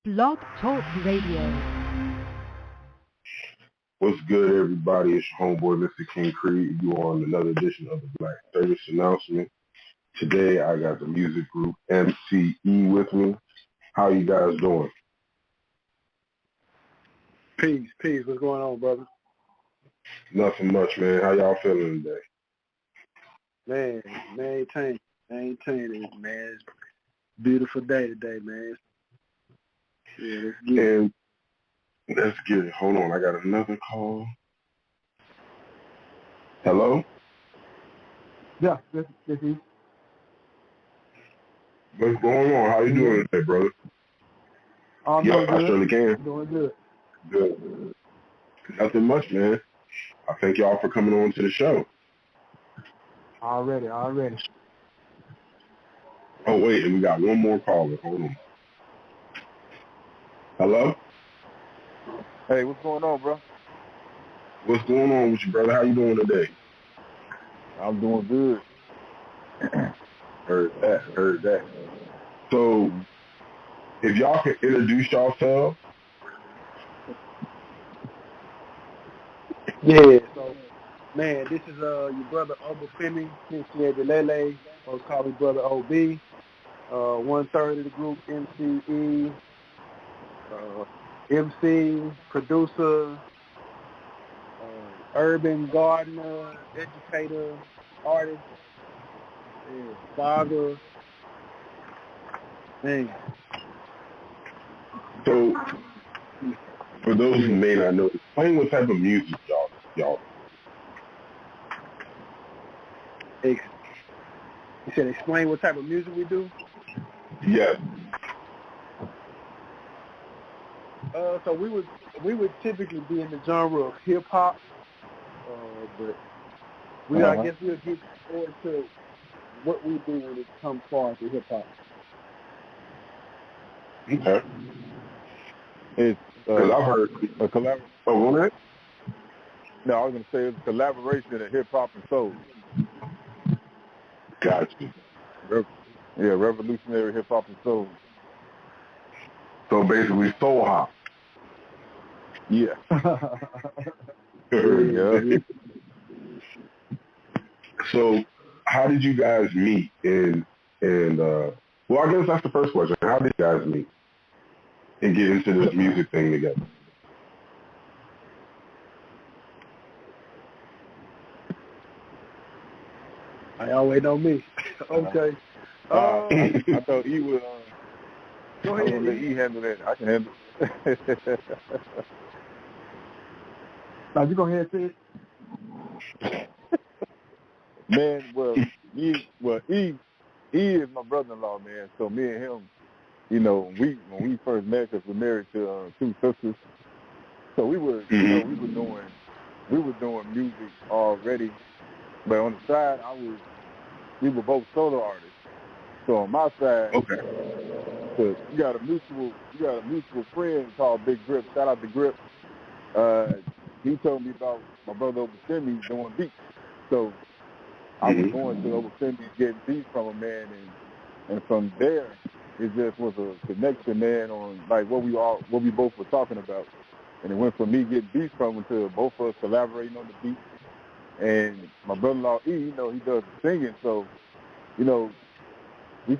Blog Talk Radio. What's good, everybody? It's your homeboy, Mr. King Creed. You on another edition of the Black Service Announcement. Today, I got the music group MCE with me. How you guys doing? Peace. What's going on, brother? Nothing much, man. How y'all feeling today? Man, maintain it, man. It's a beautiful day today, man. Yeah, let's get it. And let's get it. Hold on, I got another call. Hello? Yeah, this is. What's going on? How you doing today, brother? I'm Yeah, doing I good. surely can. Doing good. Good. Nothing much, man. I thank y'all for coming on to the show. Already. Oh, wait, and we got one more caller. Hold on. Hello? Hey, what's going on, bro? What's going on with you, brother? How you doing today? I'm doing good. Heard that. So, if y'all can introduce yourselves. Yeah, so, man, this is your brother Obafemi, MCE Lele, folks call me brother OB. 1/3 of the group, MCE, MC, producer, urban gardener, educator, artist, father. Man. So, for those who may not know, explain what type of music y'all. You said explain what type of music we do? Yes. So we would typically be in the genre of hip hop, but I guess we'll get forward to what we do when it comes far to hip hop. Okay. It's I've heard a collaboration. Oh, what? No, I was going to say it's a collaboration of hip hop and soul. Gotcha. Revolutionary hip hop and soul. So basically, soul hop. Yeah. Yeah. So, how did you guys meet? And well, I guess that's the first question. How did you guys meet and get into this music thing together? I always know me. Okay. I thought E would. Go ahead. I'm gonna let E handle that. I can handle it. Now you go ahead and say it. Man, E is my brother-in-law, man. So me and him, when we first met, because we're married to two sisters, so we were doing music already, but on the side, we were both solo artists. So on my side, Okay. so you got a mutual friend called Big Grip. Shout out to Grip. He told me about my brother Obafemi doing beats. So I was going to Obafemi getting beats from him, man, and from there it just was a connection, man, on like what we both were talking about. And it went from me getting beats from him to both of us collaborating on the beats. And my brother-in-law E, he does the singing, so we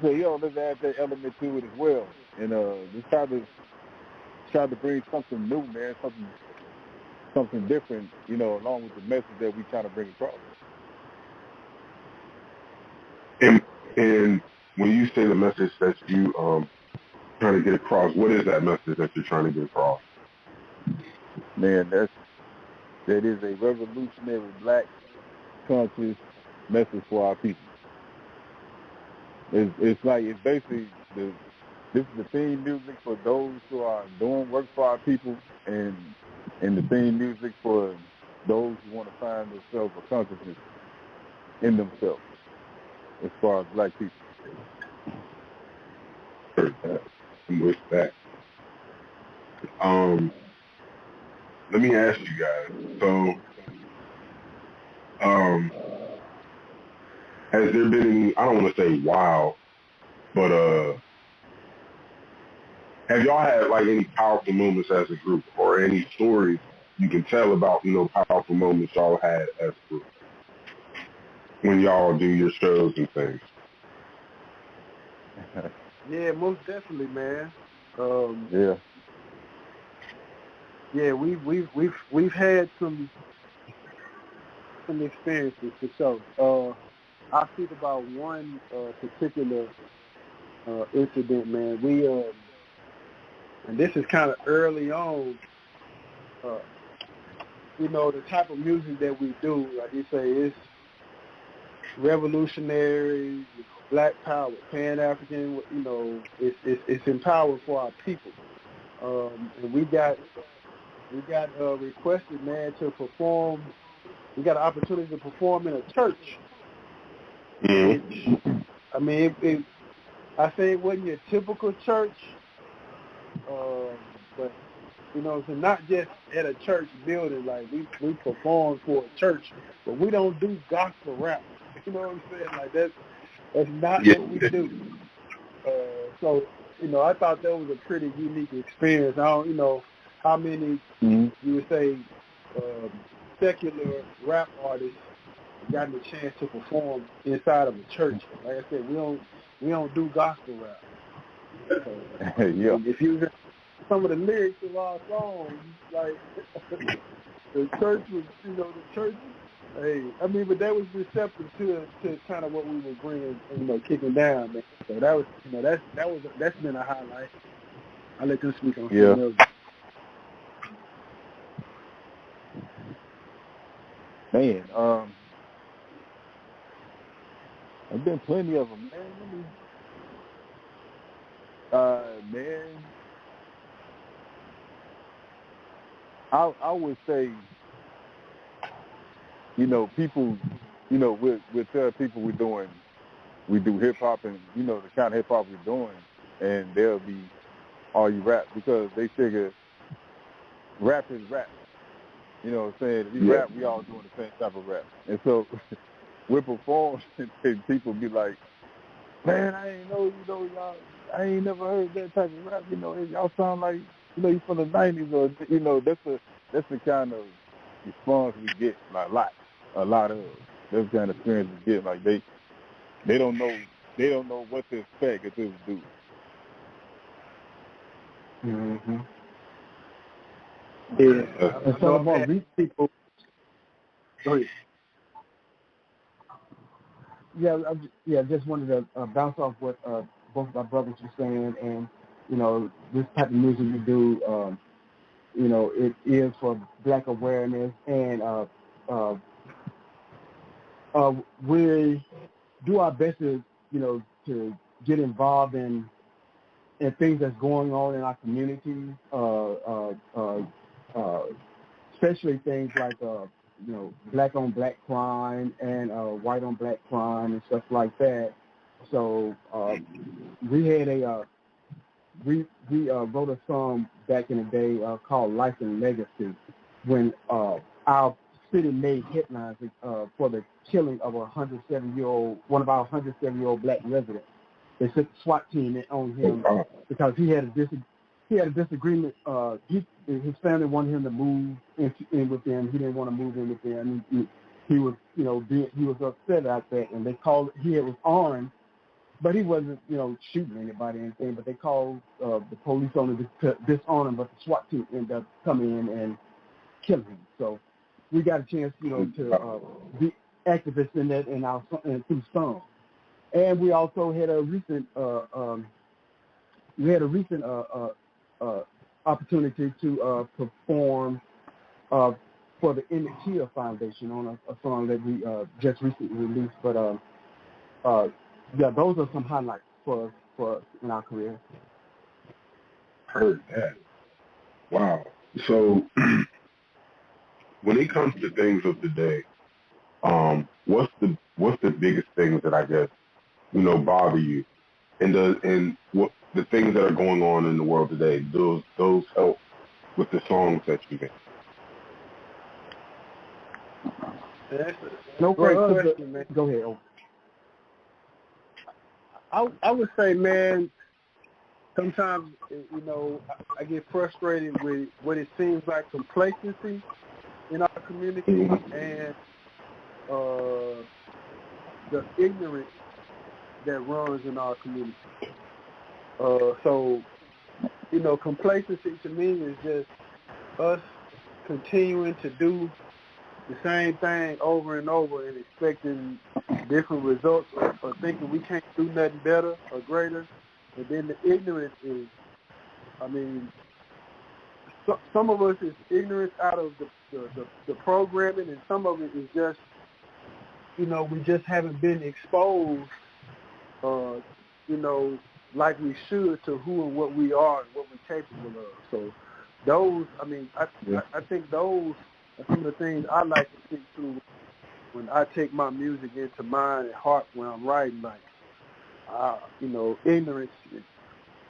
said, let's add that element to it as well. And just try to bring something new, man, something different, along with the message that we trying to bring across. And when you say the message that you trying to get across, what is that message that you're trying to get across? Man, that is a revolutionary black conscious message for our people. It's basically this is the theme music for those who are doing work for our people, and the theme music for those who want to find themselves a consciousness in themselves as far as black people. With that, let me ask you guys. So, has there been any, I don't want to say wow, but have y'all had like any powerful moments as a group, or any stories you can tell about, powerful moments y'all had as a group when y'all do your shows and things? Yeah, most definitely, man. Yeah. Yeah, we've had some experiences for sure. I'll speak about one particular incident, man. We and this is kind of early on. The type of music that we do, like you say, it's revolutionary, Black power, Pan-African. It's empowering for our people. And we got requested, man, to perform. We got an opportunity to perform in a church. Which, I mean, I say it wasn't your typical church, but so not just at a church building. Like we perform for a church, but we don't do gospel rap. You know what I'm saying? Like that's not what we do. So I thought that was a pretty unique experience. I don't how many you would say secular rap artists gotten a chance to perform inside of a church. Like I said, we don't do gospel rap. So, yeah. If you hear some of the lyrics of our songs, like the church was, the church. Hey, I mean, but that was receptive to kind of what we were bringing, kicking down, man. So that was, that's been a highlight. I'll let them speak on something else. Man, there's been plenty of them, man. Man, I would say, people, we'll tell people we do hip hop and, the kind of hip hop we're doing, and they'll be, "Are you rap?" Because they figure rap is rap. You know what I'm saying? If you rap, we all doing the same type of rap. And so we're performing, and people be like, "Man, I ain't know, y'all, I ain't never heard that type of rap. Y'all sound like, you from the 90s, or, that's the kind of response we get, like, a lot of. That's the kind of experience we get. Like, they don't know what to expect if this dude." Mm-hmm. Yeah. And some of our these people. Go ahead. Yeah, just wanted to bounce off what both of my brothers were saying, and this type of music we do, it is for Black awareness, and we do our best to to get involved in things that's going on in our communities, especially things like Black on Black crime and white on Black crime and stuff like that. So we had we wrote a song back in the day called "Life and Legacy," when our city made headlines for the killing of one of our 107-year-old Black residents. They sent the SWAT team on him because he had a disagreement. His family wanted him to move in with them. He didn't want to move in with them. He was, he was upset about that, and they called. He was armed, but he wasn't, shooting anybody or anything. But they called the police on him to disarm him, but the SWAT team ended up coming in and killing him. So we got a chance, to be activists in that through songs. And we also had a recent opportunity to perform for the Emmett Till Foundation on a song that we just recently released. But those are some highlights for us in our career. Heard that. Wow. So when it comes to things of the day, what's the biggest things that I guess bother you, and what the things that are going on in the world today? Those help with the songs that you make. No great question, man. Go ahead. I would say, man, sometimes, you know, I get frustrated with what it seems like complacency in our community and the ignorance that runs in our community. So, you know, complacency to me is just us continuing to do the same thing over and over and expecting different results or thinking we can't do nothing better or greater. And then the ignorance is, I mean, some of us is ignorance out of the programming, and some of it is just, you know, we just haven't been exposed, you know, like we should to who and what we are and what we're capable of. So those, I mean, I think those are some of the things I like to think through when I take my music into mind and heart when I'm writing. Like, you know, ignorance,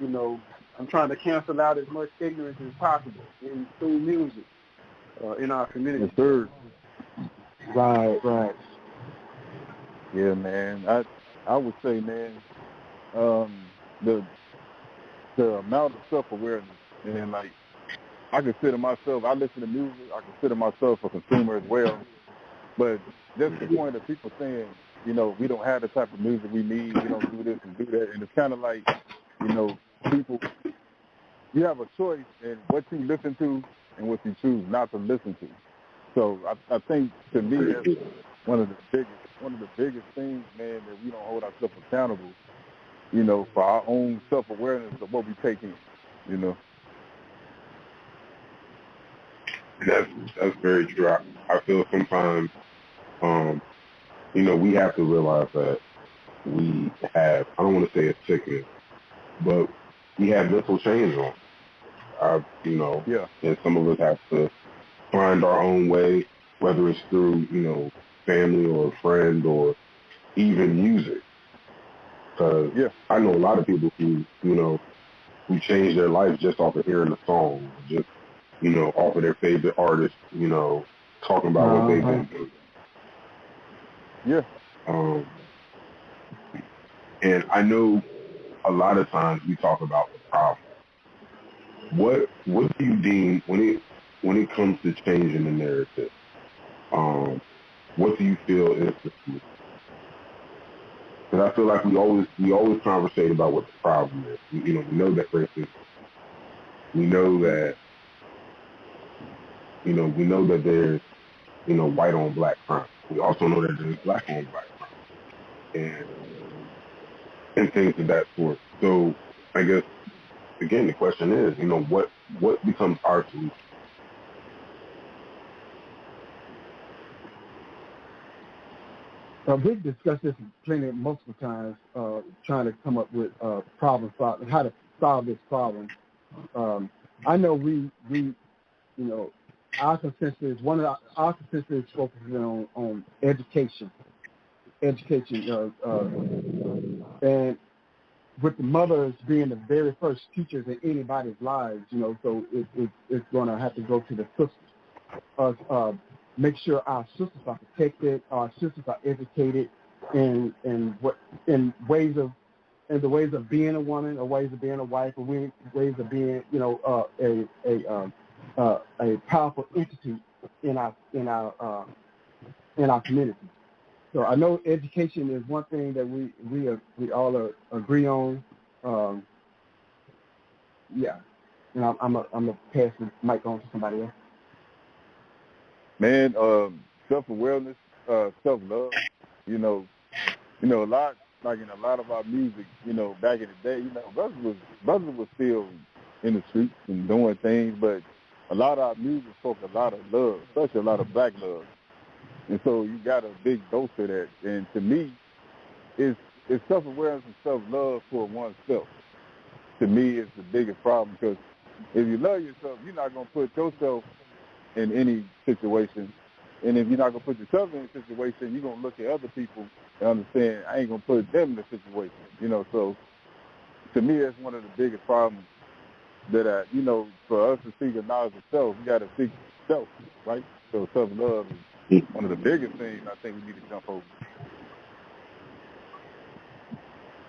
you know, I'm trying to cancel out as much ignorance as possible through music in our community. Yes, sir. Right. Yeah, man. I would say, man, the amount of self-awareness, and like, I consider myself, I listen to music, I consider myself a consumer as well, but just the point of people saying, you know, we don't have the type of music we need, we don't do this and do that, and it's kind of like, you know, people, you have a choice in what you listen to and what you choose not to listen to. So I think, to me, that's one of the biggest things, man, that we don't hold ourselves accountable, you know, for our own self-awareness of what we take in, you know. That's very true. I feel sometimes, you know, we have to realize that we have, I don't want to say a sickness, but we have mental change on. You know, yeah. And some of us have to find our own way, whether it's through, you know, family or a friend or even music. Because I know a lot of people who, you know, who change their life just off of hearing a song, just, you know, off of their favorite artist, you know, talking about what they've been through. Yeah. And I know a lot of times we talk about the problem. What do you deem when it comes to changing the narrative? What do you feel is the solution? Because I feel like we always conversate about what the problem is. You know, we know that racism. We know that, you know, there's, you know, white on black crime. We also know that there's black on black crime, and things of that sort. So I guess again the question is, you know, what becomes our solution? We've discussed this multiple times, trying to come up with how to solve this problem. I know we you know, our consensus is focusing on education, and with the mothers being the very first teachers in anybody's lives, you know, so it's going to have to go to the sisters. Make sure our sisters are protected, our sisters are educated in the ways of being a woman, or ways of being a wife, or ways of being, you know, a powerful entity in our community. So I know education is one thing that we all agree on. And I'm gonna pass the mic on to somebody else. Man, self-awareness, self-love, you know, a lot, like in a lot of our music, you know, back in the day, you know, brothers was still in the streets and doing things, but a lot of our music spoke a lot of love, especially a lot of black love. And so you got a big dose of that. And to me, it's self-awareness and self-love for oneself. To me, it's the biggest problem, because if you love yourself, you're not going to put yourself in any situation. And if you're not going to put yourself in a situation, you're going to look at other people and understand, I ain't going to put them in a situation, you know. So to me, that's one of the biggest problems that, you know, for us to seek a knowledge of self, we got to seek self, right? So self-love is one of the biggest things I think we need to jump over.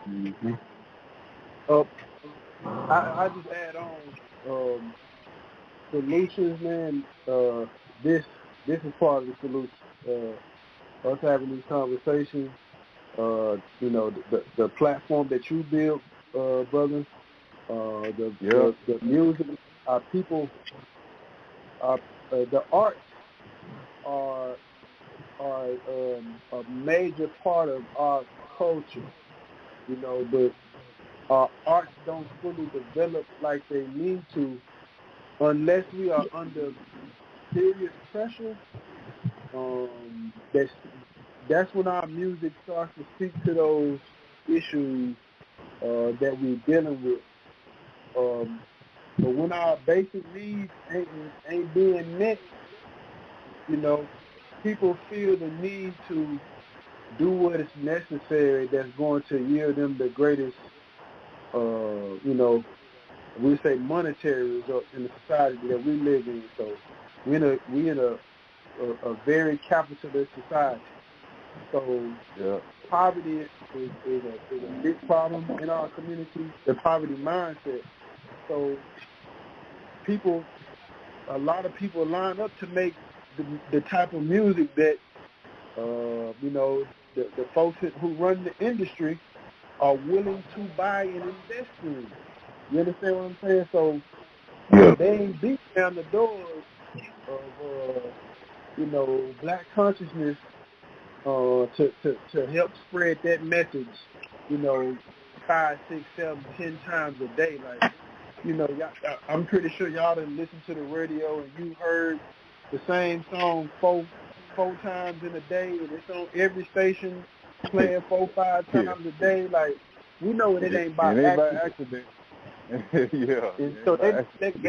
Mm-hmm. I just add on solutions, man. This is part of the solution. Us having these conversations. The platform that you built, brother. The music, our people, the arts are a major part of our culture. But our arts don't fully develop like they need to unless we are under serious pressure. That's when our music starts to speak to those issues that we're dealing with. But when our basic needs ain't being met, people feel the need to do what is necessary that's going to yield them the greatest, we say monetary results in the society that we live in. So we in a very capitalist society. So poverty is a big problem in our community, the poverty mindset. So a lot of people line up to make the type of music that, the folks who run the industry are willing to buy and invest in. You understand what I'm saying? So they ain't beat down the doors of, black consciousness to help spread that message, 5, 6, 7, 10 times a day. Like, I'm pretty sure y'all done listened to the radio and you heard the same song four times in a day, and it's on every station playing 4, 5 times a day. Like, we know it ain't by accident. And so they're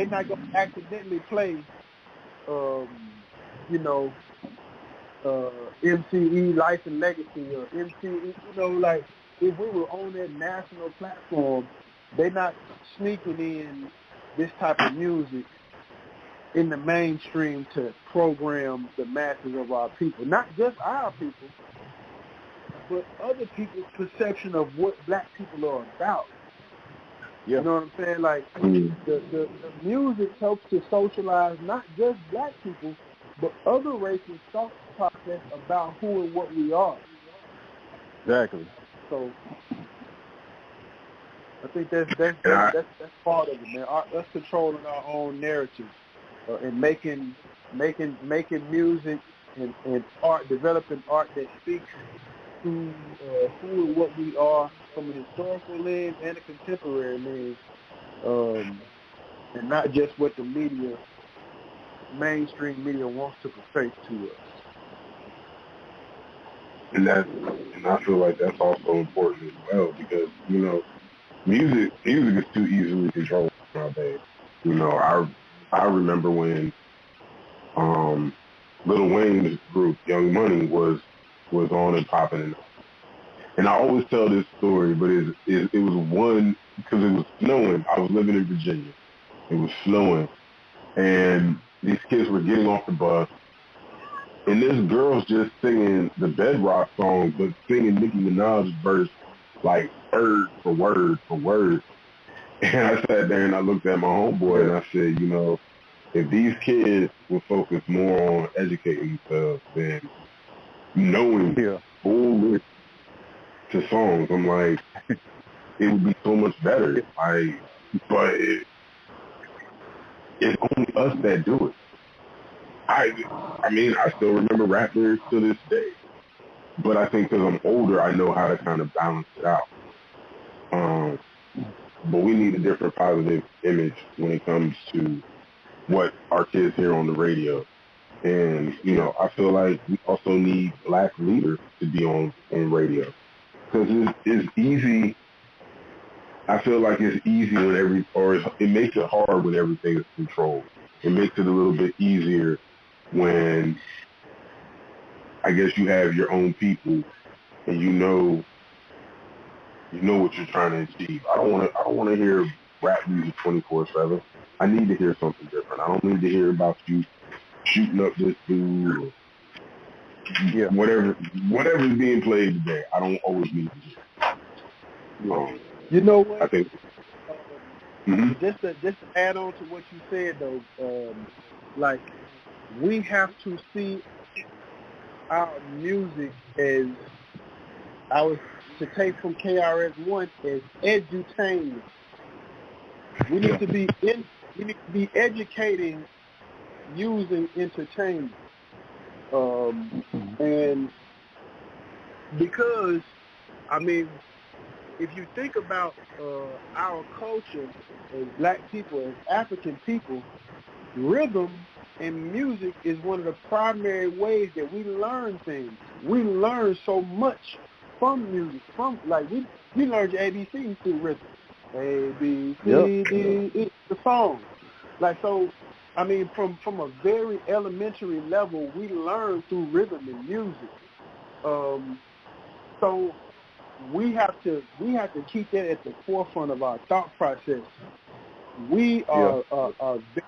not going to accidentally play, MCE Life and Legacy or MCE, like if we were on that national platform, they're not sneaking in this type of music in the mainstream to program the masses of our people. Not just our people, but other people's perception of what black people are about. Yeah. You know what I'm saying? Like, the music helps to socialize not just black people, but other races' thought process about who and what we are. Exactly. So I think that's part of it, man. Us controlling our own narrative and making music and art, developing art that speaks to who and what we are from a historical lens and a contemporary lens, and not just what the mainstream media wants to portray to us. And I feel like that's also important as well because, music is too easily controlled nowadays. I remember when Lil Wayne's group, Young Money, was on and popping. And I always tell this story, but it was one, because it was snowing. I was living in Virginia. It was snowing. And these kids were getting off the bus. And this girl's just singing the Bedrock song, but singing Nicki Minaj's verse, like word for word for word. And I sat there and I looked at my homeboy and I said, if these kids would focus more on educating themselves than knowing full lyrics to songs, I'm like, it would be so much better. But it's only us that do it. I mean, I still remember rap lyrics to this day. But I think because I'm older, I know how to kind of balance it out. But we need a different positive image when it comes to what our kids hear on the radio. And, I feel like we also need black leaders to be on radio. Because it's easy. I feel like it's easy when it makes it hard when everything is controlled. It makes it a little bit easier when I guess you have your own people and you know what you're trying to achieve. I don't want to hear rap music 24/7. I need to hear something different. I don't need to hear about you shooting up this dude or whatever's being played today. I don't always need to hear. You know what? I think Mm-hmm. Just to add on to what you said though, like we have to see our music as to take from KRS-One as edutainment. We need to be educating using entertainment, and because I mean, if you think about our culture as black people, as African people, rhythm and music is one of the primary ways that we learn things. We learn so much from music. We learned your ABCs through rhythm. A, B, C, D, E, the song. Like, so, I mean, from a very elementary level, we learn through rhythm and music. So we have to keep that at the forefront of our thought process. We are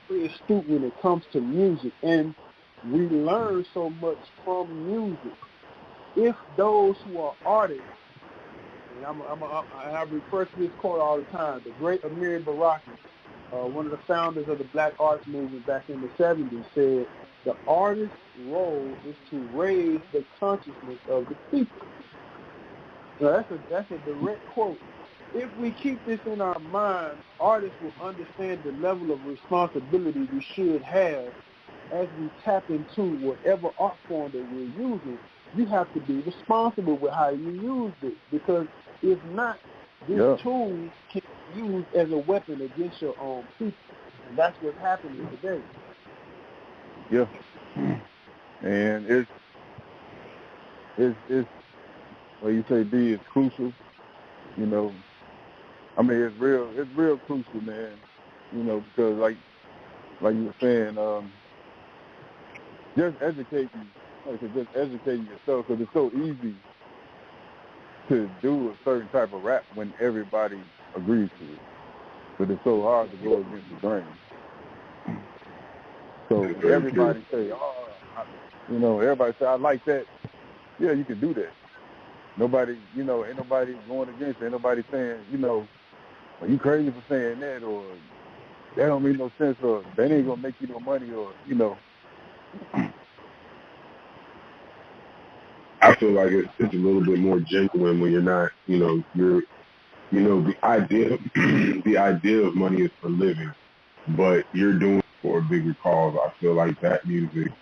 very astute when it comes to music, and we learn so much from music. If those who are artists, and I refer to this quote all the time, the great Amir Baraki, one of the founders of the Black Arts Movement back in the 70s, said, the artist's role is to raise the consciousness of the people. Now, that's a direct quote. If we keep this in our mind, artists will understand the level of responsibility we should have as we tap into whatever art form that we're using. You have to be responsible with how you use it, because if not, this tool can be used as a weapon against your own people. And that's what's happening today. Yeah. And it's what you say, B, is crucial. You know, I mean, it's real crucial, man. You know, because like you were saying, just educating yourself, because it's so easy to do a certain type of rap when everybody agrees to it, but it's so hard to go against the grain. So everybody say, everybody say, I like that. Yeah, you can do that. Nobody, ain't nobody going against it. Ain't nobody saying, well, you crazy for saying that, or that don't make no sense, or that ain't gonna make you no money, or I feel like it's a little bit more genuine when you're not, the idea of money is for living, but you're doing it for a bigger cause. I feel like that music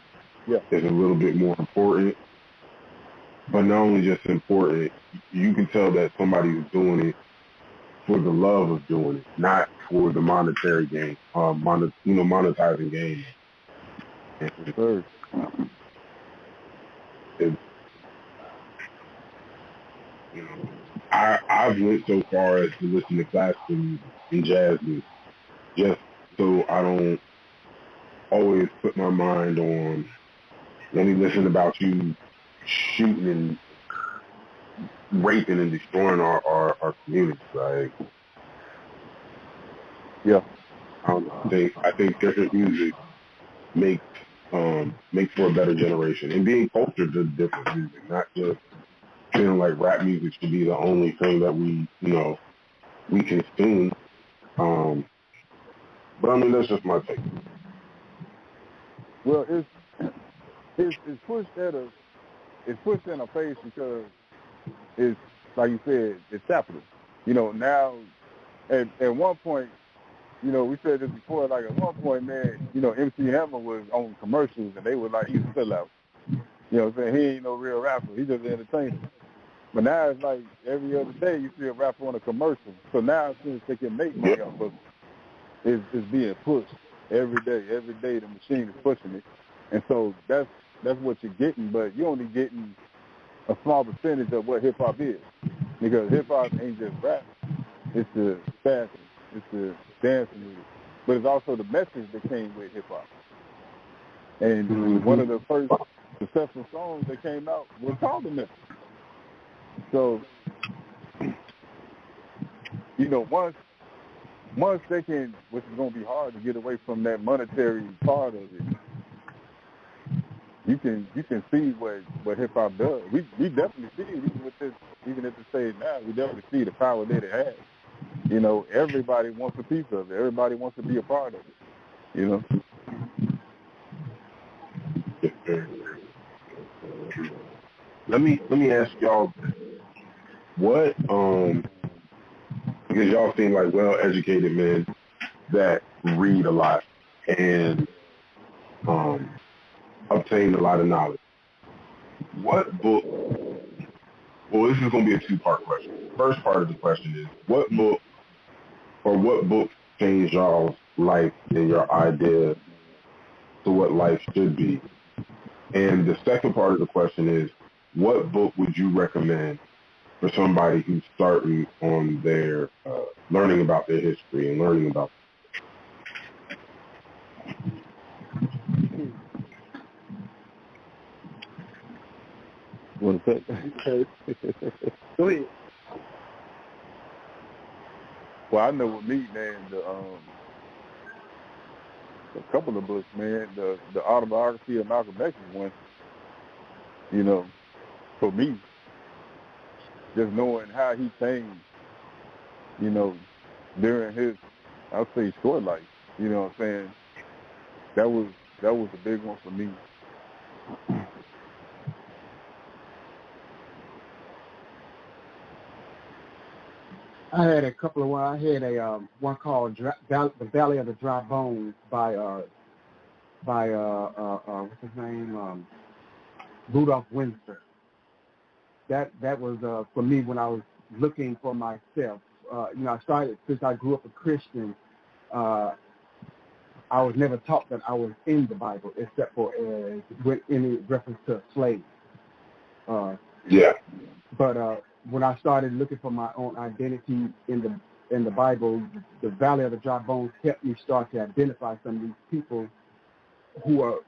is a little bit more important. But not only just important, you can tell that somebody's doing it for the love of doing it, not for the monetary gain, monetizing gain. I've went so far as to listen to classical music and jazz music, just so I don't always put my mind on, let me listen about you shooting and raping and destroying our community. Like, I think different music makes for a better generation, and being cultured to different music, not just feeling like rap music should be the only thing that we consume. But I mean, that's just my take. Well, it's pushed at us. It's pushed in our face because it's, like you said, it's capital. Now at one point, we said this before, like at one point, man, MC Hammer was on commercials and they were like, he's a sellout. You know what I'm saying? He ain't no real rapper. He's just an entertainer. But now it's like every other day you see a rapper on a commercial. So now since they can make money off of it, it's being pushed every day. Every day the machine is pushing it. And so that's what you're getting, but you're only getting a small percentage of what hip-hop is. Because hip-hop ain't just rap. It's the fashion. It's the dancing music. But it's also the message that came with hip-hop. And one of the first successful songs that came out was called The Message. So, once they can, which is going to be hard to get away from that monetary part of it, you can see what hip hop does. We definitely see it even at this stage now. We definitely see the power that it has. you know, everybody wants a piece of it. Everybody wants to be a part of it, you know. Let me ask y'all what because y'all seem like well-educated men that read a lot and obtain a lot of knowledge. What book? Well, this is going to be a two-part question. First part of the question is, what book changed y'all's life and your idea to what life should be? And the second part of the question is, what book would you recommend for somebody who's starting on their learning about their history and learning about What is that? Okay. Go ahead. Well, I know with me, man, a couple of books, man. The autobiography of Malcolm X is one. You know, for me, just knowing how he changed, you know, during his, I'll say, short life. You know what I'm saying? That was a big one for me. I had a couple of one. I had a one called The Valley of the Dry Bones by what's his name? Rudolph Windsor. That was for me when I was looking for myself. You know, I started since I grew up a Christian. I was never taught that I was in the Bible, except for with any reference to a slave. Yeah. But when I started looking for my own identity in the Bible, the Valley of the Dry Bones helped me start to identify some of these people who are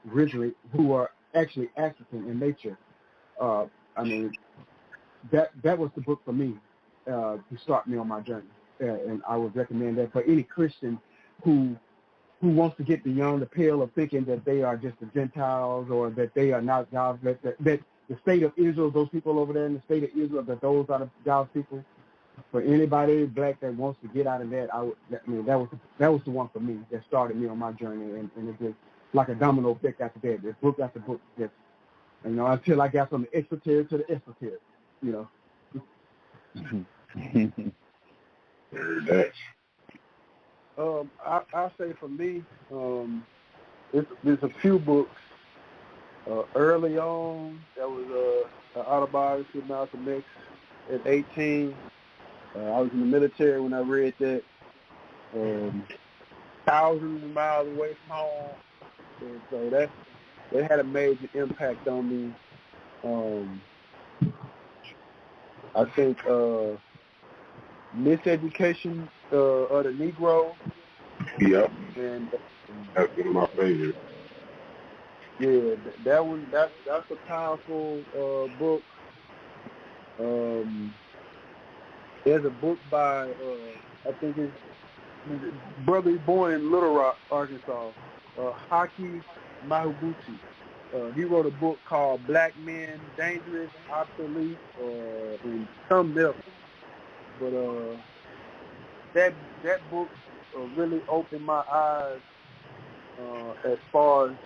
actually African in nature. I mean, that was the book for me to start me on my journey, and I would recommend that for any Christian who wants to get beyond the pale of thinking that they are just the Gentiles or that they are not God's. That the state of Israel, those people over there in the state of Israel, that those are the God's people. For anybody black that wants to get out of that, that was the one for me that started me on my journey, and it just like a domino effect after that. It's book after book, just until I got from the esoteric to the esoteric, I'll say for me, there's a few books. Early on, that was an autobiography of Malcolm X at 18. I was in the military when I read that. Thousands of miles away from home. And so that had a major impact on me. I think Miseducation of the Negro. Yep. And that's one of my favorites. Yeah, that's a powerful book. There's a book by I think his brother. He's born in Little Rock, Arkansas. Haki Mahubuchi. He wrote a book called Black Men, Dangerous, Obsolete, and something else. But that book really opened my eyes as far as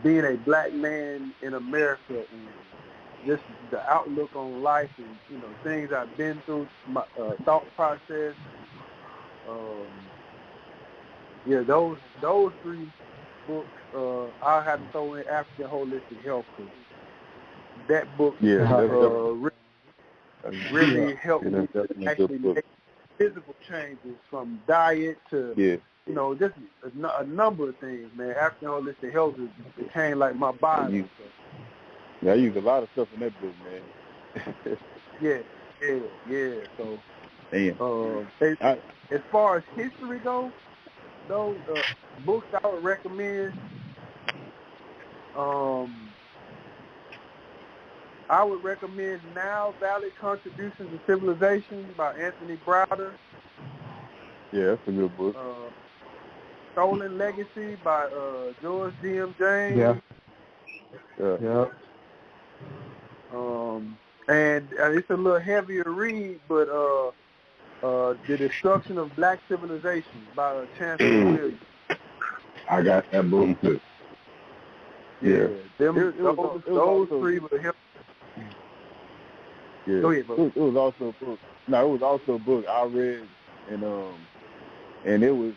being a black man in America and just the outlook on life and things I've been through, my thought process. Those three books. I have to throw in African Holistic Health because that book really helped me actually make physical changes from diet to just a number of things, man. African Holistic Health became like my Bible. I use a lot of stuff in that book, man. Yeah. So, as far as history goes, those books I would recommend, I would recommend Now Valley Contributions to Civilization by Anthony Browder. Yeah, that's a good book. Stolen Legacy by George D.M. James. Yeah. And it's a little heavier read, but The Destruction of Black Civilization by Chancellor Williams. I got that book too. Yeah. Those three were help. Yeah. Go ahead, bro. It was also a book. No, it was also a book I read, and it was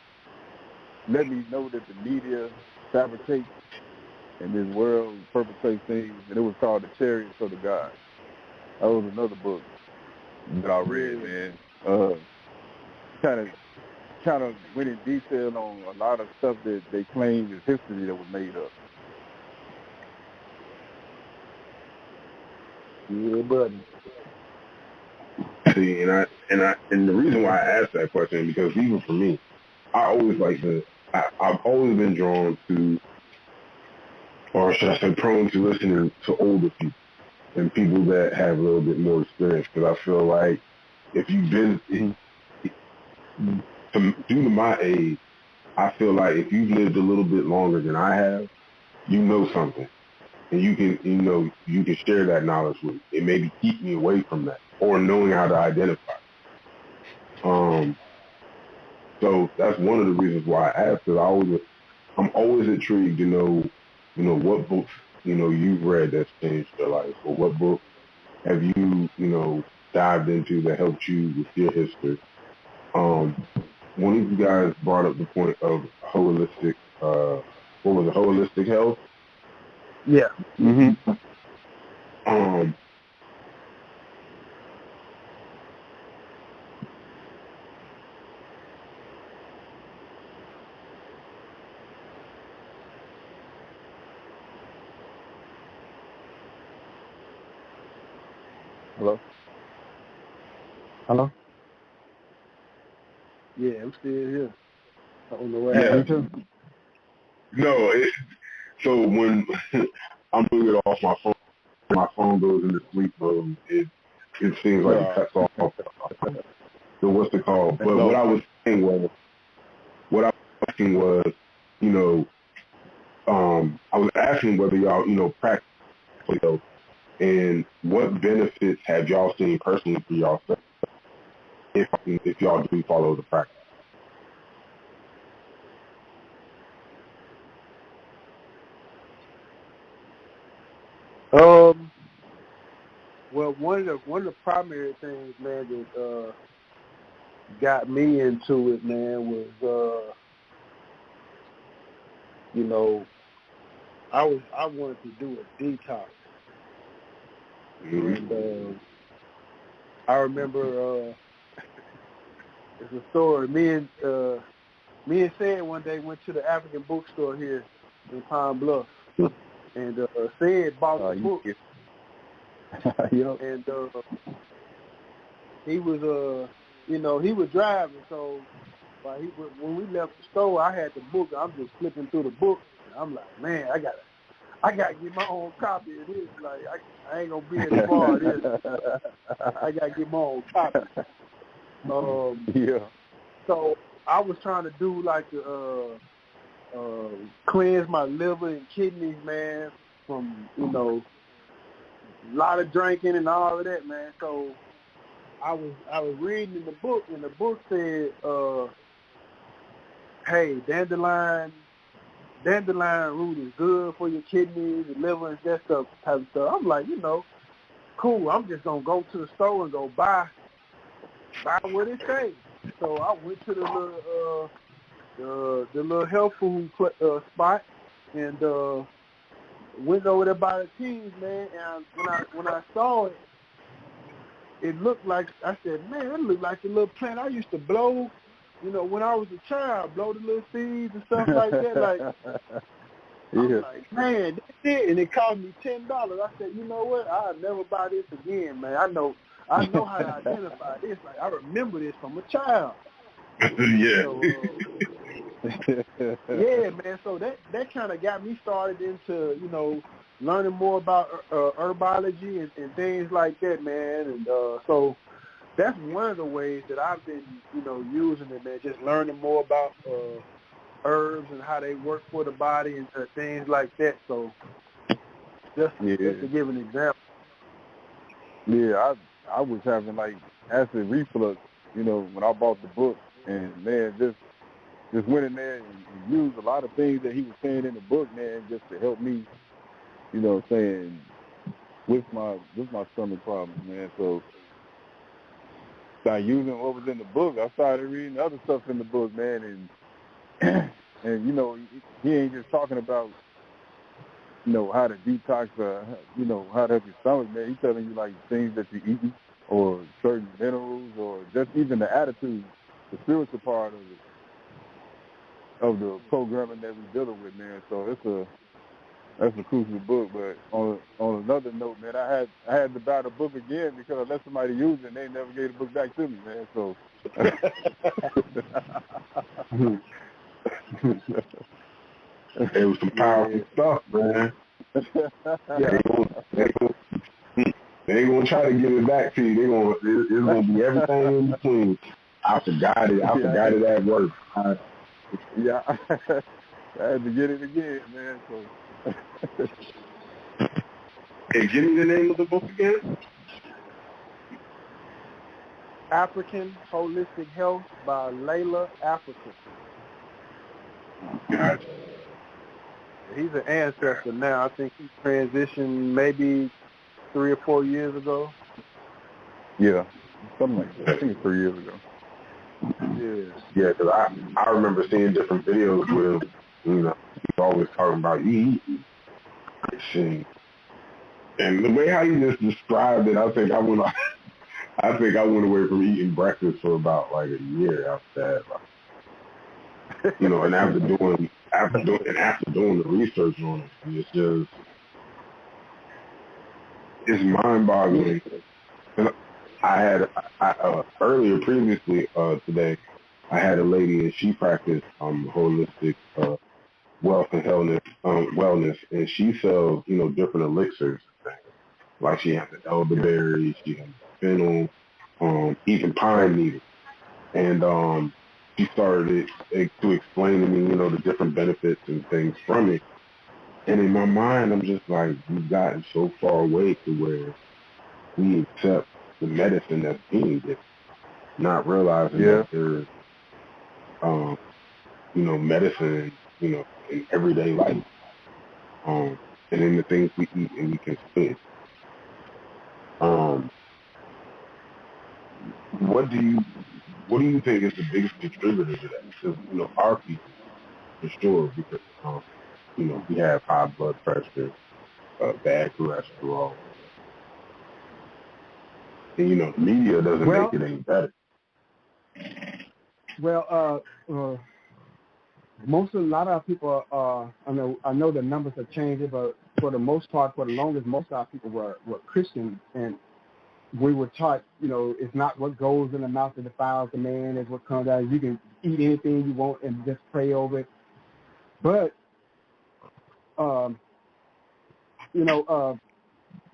let me know that the media fabricates and this world perpetrates things, and it was called The Chariots of the Gods. That was another book that I read, man. Kind of went in detail on a lot of stuff that they claimed is history that was made up. Yeah, buddy. See, and the reason why I asked that question is because even for me, I've always been drawn to, or should I say, prone to listening to older people and people that have a little bit more experience. Because I feel like if you've been, due to my age, I feel like if you've lived a little bit longer than I have, you know something. And you can share that knowledge with me. It maybe keep me away from that or knowing how to identify. So that's one of the reasons why I asked. Because I'm always intrigued to know, what books, you've read that's changed your life, or what book have you, dived into that helped you with your history. One of you guys brought up the point of holistic, holistic health? Yeah. Mm-hmm. Hello? Hello? Yeah, I'm still here. I don't know what happened. No, so when I'm doing it off my phone goes into sleep mode. It seems like it cuts off. So what's it called? But what I was asking was, I was asking whether y'all, practice health and what benefits have y'all seen personally for yourself if y'all do follow the practice. Well, one of the primary things, man, that got me into it, man, was I wanted to do a detox. Mm-hmm. And I remember it's a story. Me and Sid one day went to the African bookstore here in Pine Bluff, and Sid bought the book. Yep. And he was he was driving, so when we left the store, I had the book. I'm just flipping through the book, and I'm like, man, I gotta get my own copy of this. Like I ain't gonna be in the bar of this. I gotta get my own copy. Yeah. So I was trying to do like cleanse my liver and kidneys, man, from a lot of drinking and all of that, man. So I was reading in the book, and the book said, hey, dandelion root is good for your kidneys and liver and that stuff type of stuff. I'm like, cool. I'm just gonna go to the store and go buy what it says. So I went to the little health food spot and went over there by the teas, man. And when I saw it, it looked like, I said, man, that looked like a little plant I used to blow. When I was a child, blow the little seeds and stuff like that. Like, I'm like, man, that's it. And it cost me $10. I said, you know what? I'll never buy this again, man. I know how to identify this. Like, I remember this from a child. Yeah. So, yeah, man. So that kind of got me started into, learning more about herbology and things like that, man. And so that's one of the ways that I've been, using it, man, just learning more about herbs and how they work for the body and things like that. So just to give an example. Yeah, I was having like acid reflux, you know, when I bought the book, and man, just went in there and used a lot of things that he was saying in the book, man, just to help me, you know, saying with my stomach problems, man. So by using what was in the book, I started reading other stuff in the book, man, and and you know, he ain't just talking about, you know, how to detox, you know, how to help your stomach, man. He's telling you like things that you're eating, or certain minerals, or just even the attitude, the spiritual part of the programming that we're dealing with, man. So that's a crucial book. But on another note, man, I had to buy the book again because I let somebody use it and they never gave the book back to me, man. So It was some powerful stuff, man. They ain't gonna try to give it back to you. It's gonna be everything in between. I forgot it. I forgot it at work. I had to get it again, man. So Hey, give me the name of the book again. African Holistic Health by Layla African. Gotcha. He's an ancestor now. I think he transitioned maybe 3 or 4 years ago. Yeah, something like that. I think it's 3 years ago. Yeah, because I remember seeing different videos with him. You know, he's always talking about eating. And the way how you just described it, I think I went away from eating breakfast for about like a year after that. Like, you know, and after doing the research on it, it's mind-boggling. And earlier previously today, I had a lady and she practiced holistic wealth and wellness, and she sells, you know, different elixirs and things. Like she has the elderberry, she has fennel, even pine needle. And she started to explain to me, you know, the different benefits and things from it. And in my mind, I'm just like, we've gotten so far away to where we accept the medicine that's being given, not realizing that there's, you know, medicine, you know, in everyday life, and in the things we eat and we consume. What do you think is the biggest contributor to that? Because, you know, our people, for sure, because you know, we have high blood pressure, bad cholesterol. And, you know, the media doesn't make it any better. Well, a lot of our people, I know the numbers have changed, but for the most part, for the longest, most of our people were Christian, and we were taught, you know, it's not what goes in the mouth that defiles the man, it's what comes out. You can eat anything you want and just pray over it. But, you know, as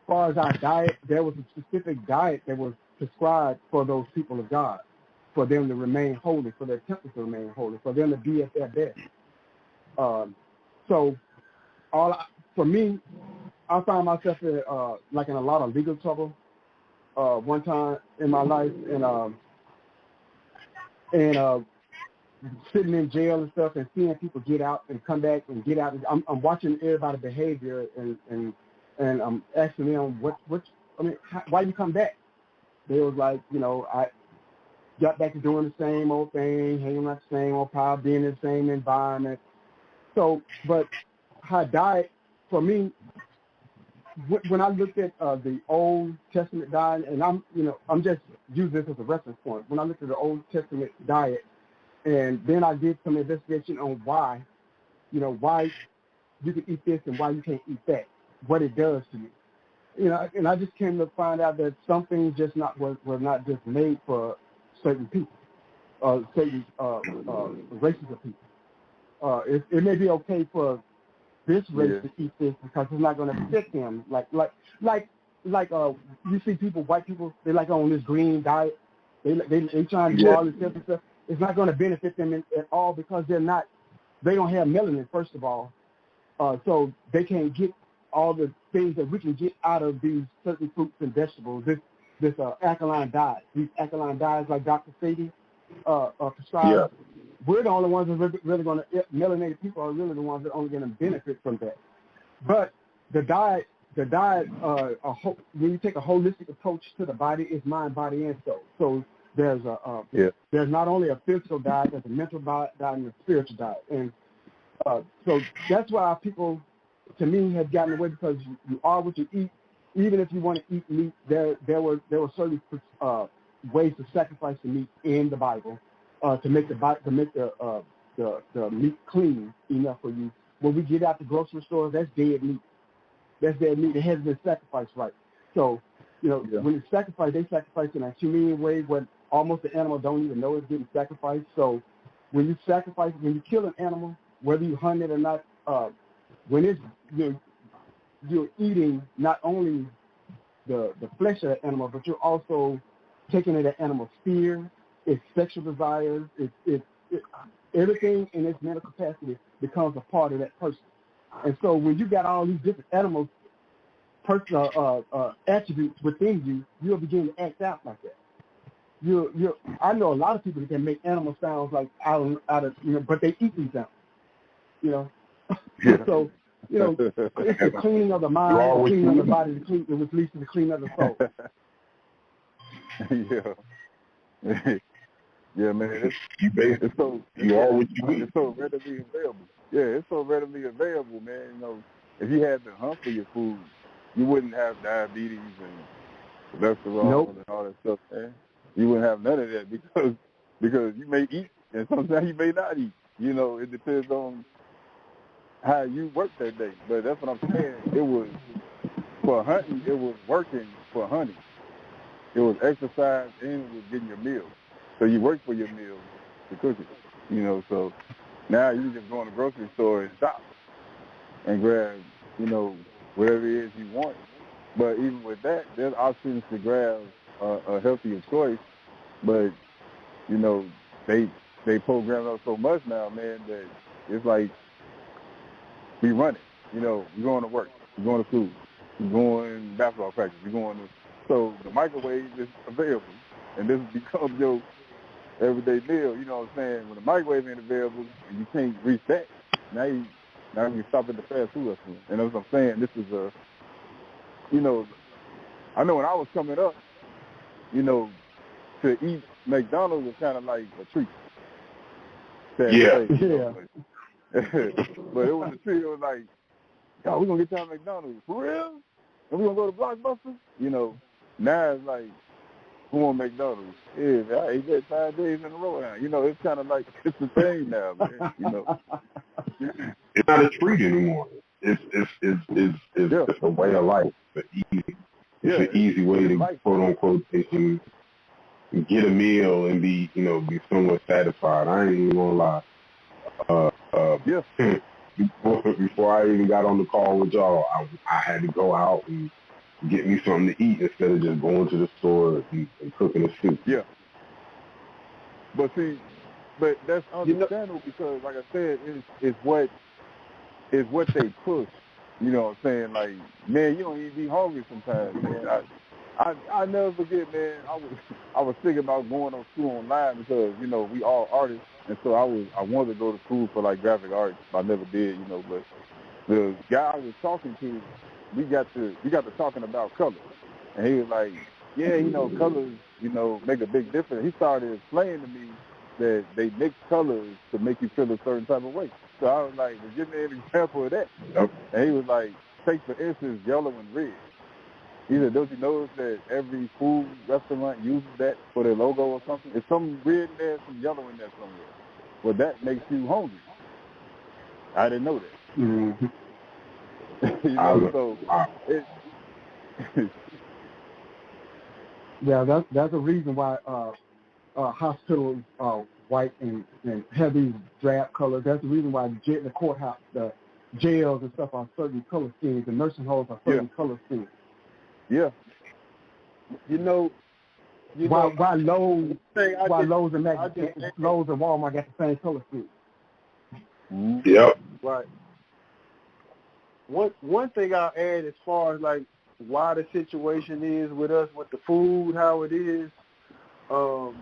far as our diet, there was a specific diet that was prescribed for those people of God, for them to remain holy, for their temples to remain holy, for them to be at their best. So, for me, I found myself like in a lot of legal trouble one time in my life, and sitting in jail and stuff, and seeing people get out and come back and get out. I'm watching everybody's behavior, and I'm asking them why you come back? They was like, you know, I got back to doing the same old thing, hanging out the same old pile, being in the same environment. So, but her diet, for me, when I looked at the Old Testament diet, and I'm just using this as a reference point. When I looked at the Old Testament diet, and then I did some investigation on why you can eat this and why you can't eat that, what it does to you. You know, and I just came to find out that some things just were not just made for certain people, certain races of people. It may be okay for this race to eat this because it's not going to fit them. Like you see people, white people, they like on this green diet. They trying to do all this different stuff. It's not going to benefit them at all because they don't have melanin, first of all. So they can't get all the things that we can get out of these certain fruits and vegetables. This alkaline diet, these alkaline diets like Dr. Sadie prescribed. We're the only ones that are really going to, melanated people are really the ones that are only going to benefit from that. But the diet, when you take a holistic approach to the body, it's mind, body, and soul. So there's there's not only a physical diet, there's a mental diet and a spiritual diet. And so that's why people, to me, have gotten away, because you are what you eat. Even if you want to eat meat, there were certain ways to sacrifice the meat in the Bible to make the meat clean enough for you. When we get out the grocery store, that's dead meat. That's dead meat. It hasn't been sacrificed right. So, when it's sacrificed, they sacrifice in a humane way where almost the animal don't even know it's getting sacrificed. So when you kill an animal, whether you hunt it or not, when it's you're eating not only the flesh of the animal, but you're also taking in the animal's fear, its sexual desires, its everything in its mental capacity becomes a part of that person. And so when you got all these different animals, attributes within you, you'll begin to act out like that. I know a lot of people that can make animal sounds like out of but they eat these animals. So it's the cleaning of the mind, the cleaning of the body, which leads to the cleaning of the soul. Yeah, man. It's so readily available. Yeah, it's so readily available, man. If you had to hunt for your food, you wouldn't have diabetes and cholesterol and all that stuff, man. You wouldn't have none of that because you may eat and sometimes you may not eat. It depends on how you work that day. But that's what I'm saying. It was for hunting. It was working for hunting. It was exercise and it was getting your meals. So you work for your meals to cook it. So now you just go in the grocery store and shop and grab, whatever it is you want. But even with that, there's options to grab a healthier choice. But, they program us so much now, man, that it's like we run it. We're going to work, we're going to school, we're going to basketball practice, we're going to. So the microwave is available, and this becomes your everyday meal. You know what I'm saying? When the microwave ain't available and you can't reach that, now you stop at the fast food restaurant. And that's what I'm saying. This is I know when I was coming up, to eat McDonald's was kind of like a treat. But it was a treat. It was like, we're going to get down to McDonald's. For real? And we're going to go to Blockbuster? Now it's like, who want McDonald's? Yeah, I ate that 5 days in a row now. It's kind of like, it's the thing now, man. It's not a treat anymore. It's a way of life. It's an easy way to, quote unquote, get a meal and be somewhat satisfied. I ain't even gonna lie. Before I even got on the call with y'all, I had to go out and get me something to eat instead of just going to the store and cooking a soup. Yeah. But that's understandable because, like I said, it's what they push. You know what I'm saying? Like, man, you don't even be hungry sometimes, man. I never forget, man. I was thinking about going to school online because we all artists, and so I wanted to go to school for like graphic arts. But I never did, But the guy I was talking to, we got to talking about colors, and he was like, yeah, colors, make a big difference. He started explaining to me that they mix colors to make you feel a certain type of way. So I was like, well, give me an example of that. And he was like, take for instance yellow and red. He said, don't you notice that every food restaurant uses that for their logo or something? It's some red in there, some yellow in there somewhere. Well, that makes you hungry. I didn't know that. Mm-hmm. Yeah, that's a reason why hospitals are white and have these drab colors. That's the reason why the courthouse, the jails and stuff are certain color schemes. The nursing homes are certain color schemes. Yeah. Why Lowe's and Walmart got the same color scheme. Yep. Right. one thing I'll add as far as like why the situation is with us with the food, how it is, our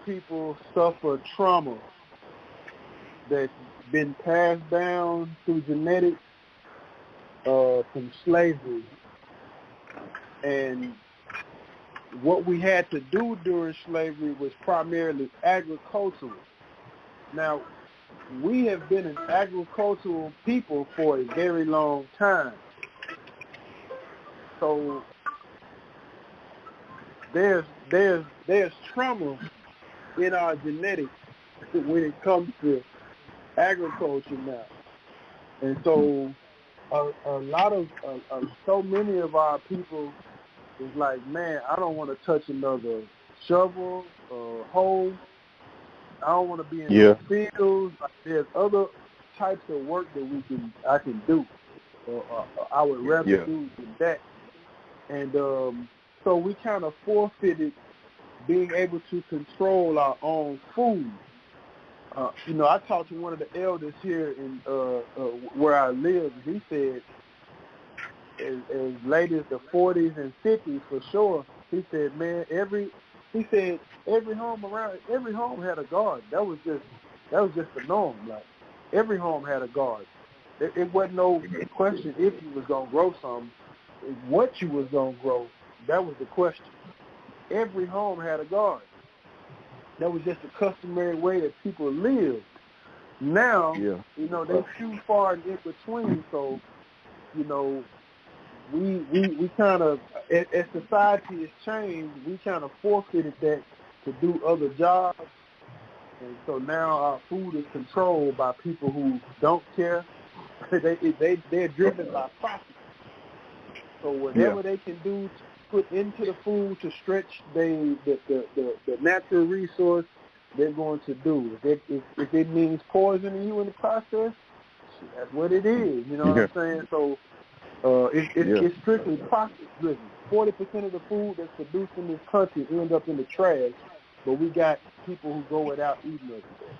people suffer trauma that's been passed down through genetics from slavery. And what we had to do during slavery was primarily agricultural. Now, we have been an agricultural people for a very long time. So there's trauma in our genetics when it comes to agriculture now. And so a lot of so many of our people is like, man, I don't want to touch another shovel or hoe. I don't want to be in the fields. Like, there's other types of work that I can do, or I would rather do than that. And so we kind of forfeited being able to control our own food. I talked to one of the elders here in where I live. He said, as late as the 40s and 50s for sure. He said, man, every home had a garden. That was just the norm. Like every home had a garden. It wasn't no question if you was gonna grow something. What you was gonna grow, that was the question. Every home had a garden. That was just a customary way that people lived. Now, they're too far in between. So, we kind of, as society has changed, we kind of forfeited that to do other jobs. And so now our food is controlled by people who don't care. They're driven by profit. So whatever they can do to put into the food to stretch the natural resource, they're going to do. If it means poisoning you in the process, that's what it is. You know what I'm saying? So it's strictly profit driven. 40% of the food that's produced in this country ends up in the trash, but we got people who go without eating every day.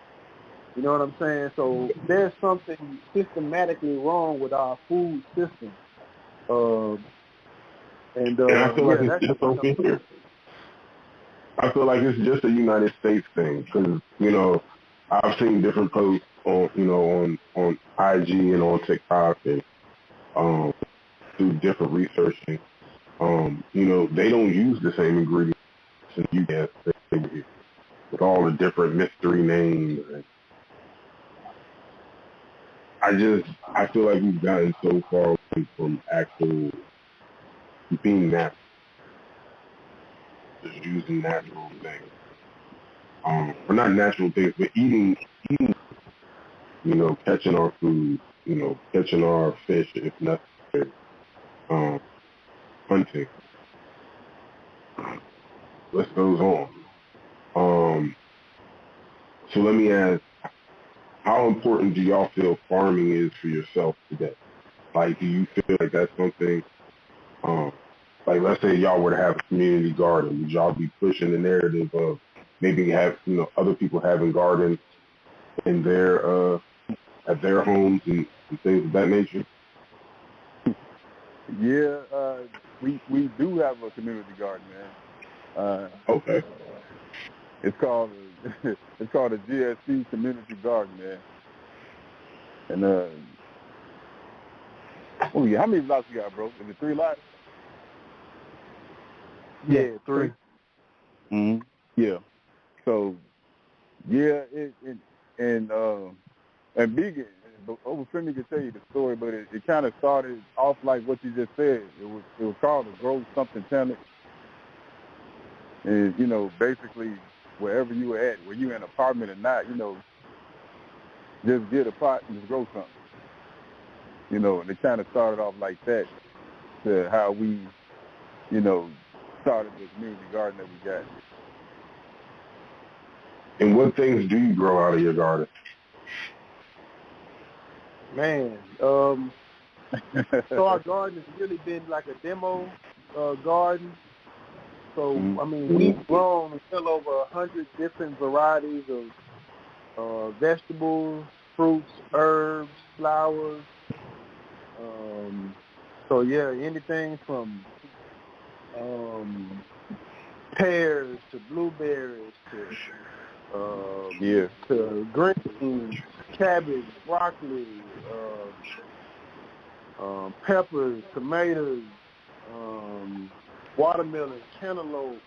You know what I'm saying? So there's something systematically wrong with our food system. And I feel like it's just over here. I feel like it's just a United States thing because, I've seen different posts on IG and on TikTok and through different researching. They don't use the same ingredients as you guys with all the different mystery names. And I feel like we've gotten so far away from actual being natural, just using natural things. Or not natural things, but eating, catching our food, catching our fish if necessary, hunting. List goes on. So let me ask, how important do y'all feel farming is for yourself today? Like, do you feel like that's something, like let's say y'all were to have a community garden, would y'all be pushing the narrative of maybe have, other people having gardens in their, at their homes and things of that nature? Yeah, we do have a community garden, man. Okay. It's called a GSC community garden, man. And how many lots you got, bro? Is it 3 lots? Yeah, 3. Mm-hmm. Yeah. So, yeah, and Began, Overfemi can tell you the story, but it kind of started off like what you just said. It was called a Grow Something Challenge. And, basically wherever you were at, whether you in an apartment or not, just get a pot and just grow something. And it kind of started off like that to how we, started the community garden that we got. And what things do you grow out of your garden? Man, so our garden has really been like a demo garden. So, we've grown well over 100 different varieties of vegetables, fruits, herbs, flowers. So yeah, anything from pears to blueberries to greens, cabbage, broccoli, peppers, tomatoes, watermelon, cantaloupe,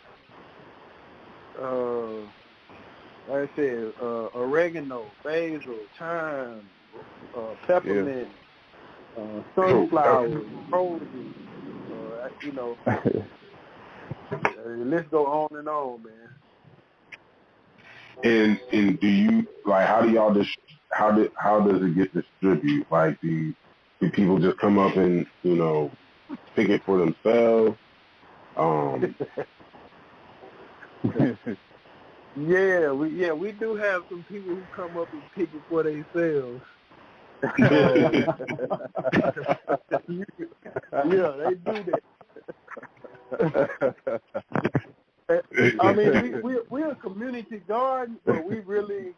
like I said, oregano, basil, thyme, peppermint, sunflowers, roses, you know, let's go on and on, man. And do you like how do y'all how does it get distributed? Like do people just come up and pick it for themselves? We do have some people who come up and pick it for themselves. Yeah, they do that. I mean, we're a community garden, but we really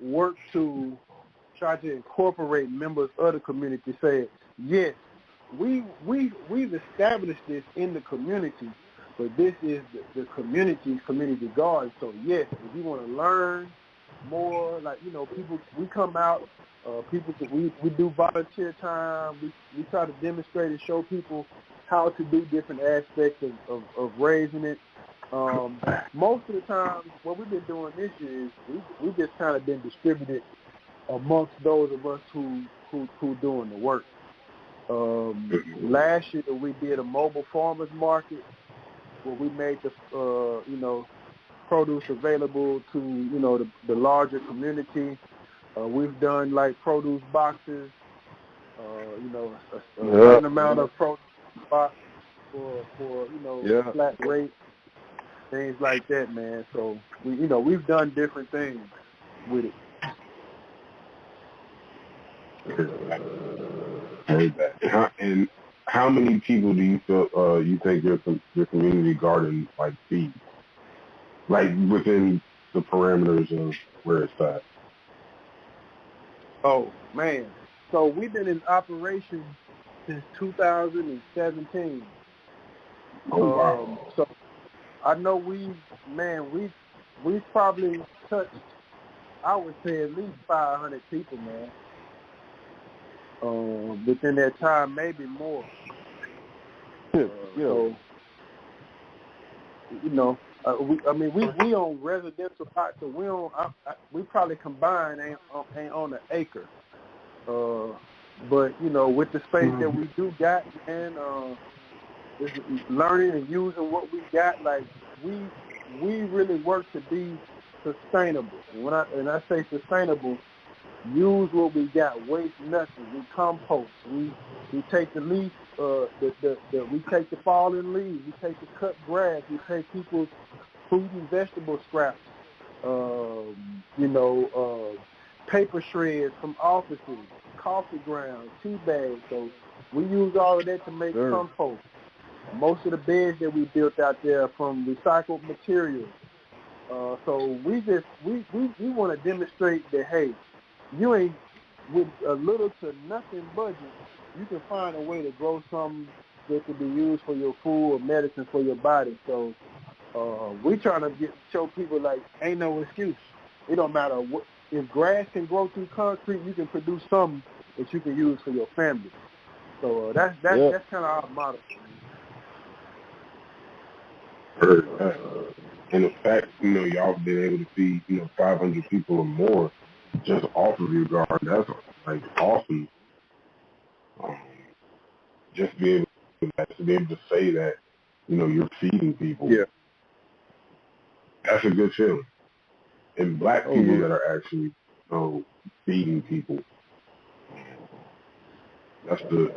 work to try to incorporate members of the community. Say, yes, we've established this in the community, but this is the community garden. So yes, if you want to learn more, like people, we come out. We do volunteer time. We try to demonstrate and show people how to do different aspects of raising it. Most of the time, what we've been doing this year is we've just kind of been distributed amongst those of us who doing the work. Last year we did a mobile farmers market where we made the produce available to the larger community. We've done like produce boxes, a certain amount of produce box for flat rate, things like that, man. So we've done different things with it. And how many people do you feel you think your community garden feeds? Like within the parameters of where it's at? Oh man, so we've been in operation since 2017. Oh wow! So I know we've probably touched, I would say, at least 500 people, man. Within that time, maybe more. So we own residential lots, so we probably combined ain't on an acre. But with the space that we do got, man, just learning and using what we got, like we really work to be sustainable. And when I say sustainable, use what we got, waste nothing. We compost. We take the leaf, we take the fallen leaves. We take the cut grass. We take people's fruit and vegetable scraps. Paper shreds from offices, coffee grounds, tea bags. So we use all of that to make compost. Most of the beds that we built out there are from recycled materials. So we want to demonstrate that, hey, you ain't, with a little to nothing budget, you can find a way to grow something that can be used for your food or medicine for your body. So we trying to show people, like, ain't no excuse. It don't matter what. If grass can grow through concrete, you can produce something that you can use for your family. So that's kind of our motto. And the fact, y'all been able to feed, 500 people or more just off of your garden, that's awesome. Just to be able to say that, you're feeding people. Yeah. That's a good feeling. And black people that are actually, feeding people. To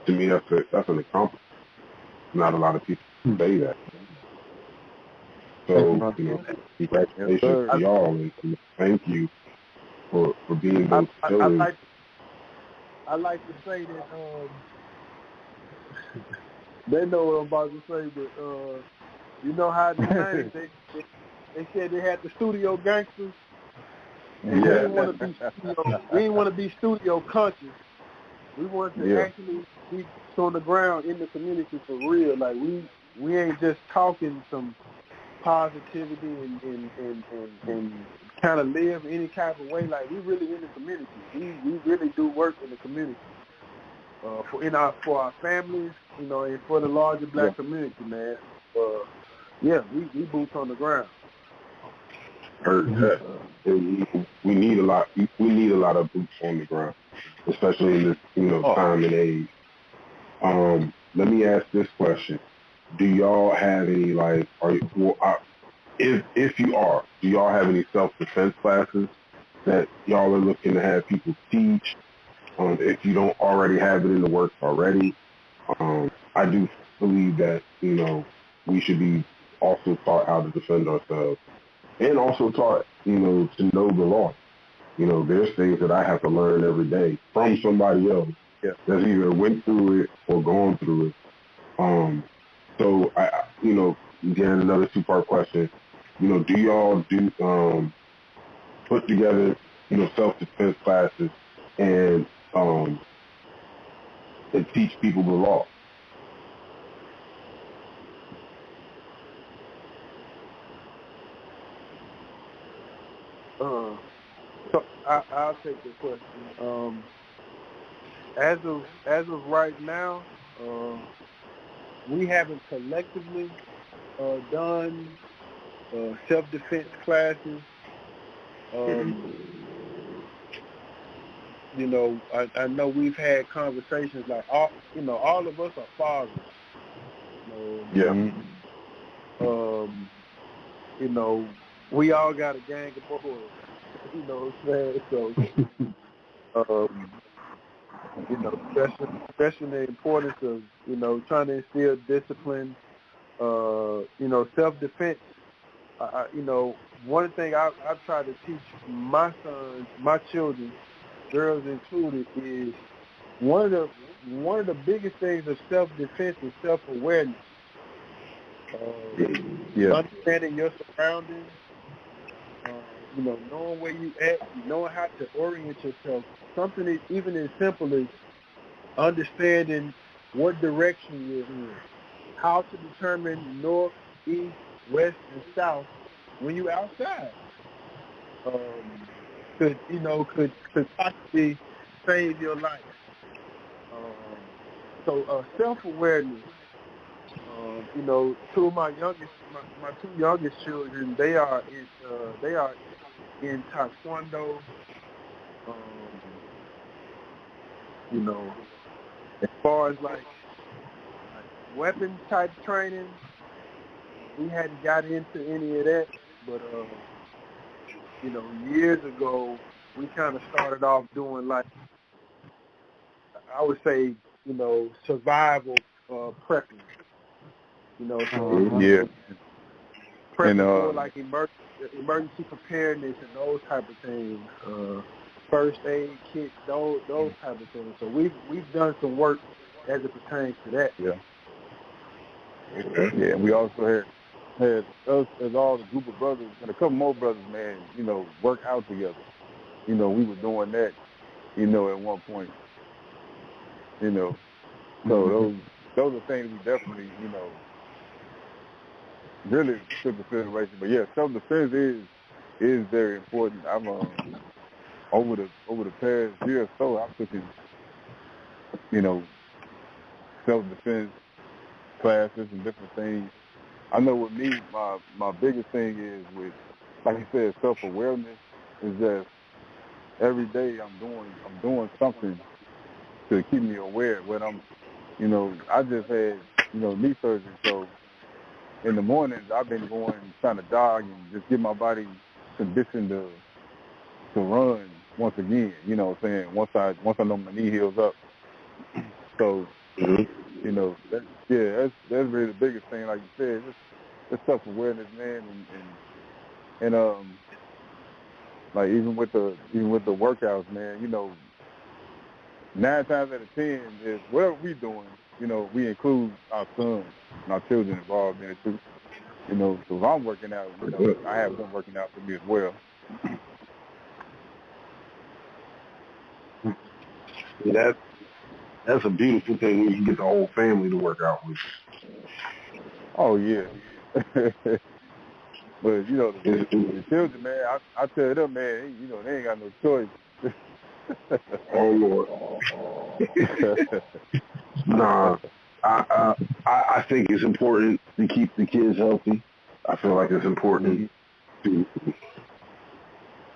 me, that's an accomplishment. Not a lot of people say that. So, congratulations to y'all, and thank you for being those pillars. I like to say that they know what I'm about to say, but you know how the 90s, they said they had the studio gangsters. And we didn't want to be studio conscious. We want to actually be on the ground in the community for real. Like we ain't just talking some positivity and kind of live any type of way. Like we really in the community. We really do work in the community for our families, you know, and for the larger black community, man. We boots on the ground. Heard that. We need a lot. We need a lot of boots on the ground, especially in this, time and age. Let me ask this question: do y'all have any if you are, do y'all have any self-defense classes that y'all are looking to have people teach? If you don't already have it in the works already, I do believe that we should be also taught how to defend ourselves. And also taught, to know the law. There's things that I have to learn every day from somebody else that's either went through it or gone through it. So, again, another two-part question. Do y'all put together, self-defense classes and teach people the law? So I'll take the question. As of right now, we haven't collectively done self-defense classes. I know we've had conversations like all of us are fathers. We all got a gang of boys. You know what I'm saying? So, especially the importance of, trying to instill discipline, self-defense. One thing I've tried to teach my sons, my children, girls included, is one of the biggest things of self-defense is self-awareness. Understanding your surroundings, knowing where you at, knowing how to orient yourself. Something that even as simple as understanding what direction you're in, how to determine north, east, west, and south when you're outside. Could possibly save your life. So self-awareness. Two of my two youngest children, they are in Taekwondo. As far as like weapons type training, we hadn't got into any of that, but years ago we kind of started off doing like, I would say, survival prepping. Prepping for like emergency preparedness and those type of things, first aid kits, those type of things. So we've done some work as it pertains to that. Yeah, we also had us as all the group of brothers and a couple more brothers, man, work out together. We were doing that, at one point. So those are things we definitely, really took consideration. But yeah, self-defense is very important. I'm over the past year or so, I've taken, self-defense classes and different things. I know with me, my biggest thing is with, like you said, self-awareness is that every day I'm doing something to keep me aware. When I'm, I just had, knee surgery, so in the mornings I've been trying to jog and just get my body conditioned to run once again. What I'm saying? Once I know my knee heals up. So, that's really the biggest thing. Like you said, just self-awareness, man, and like even with the workouts, man. 9 times out of 10 is whatever we doing. We include our sons and our children involved in it too. So if I'm working out, I have them working out for me as well. Yeah, that's a beautiful thing when you get the whole family to work out with Oh yeah. But you know, the children, man, I tell them, man, you know, they ain't got no choice. Oh Lord. Nah, I think it's important to keep the kids healthy. I feel like it's important to,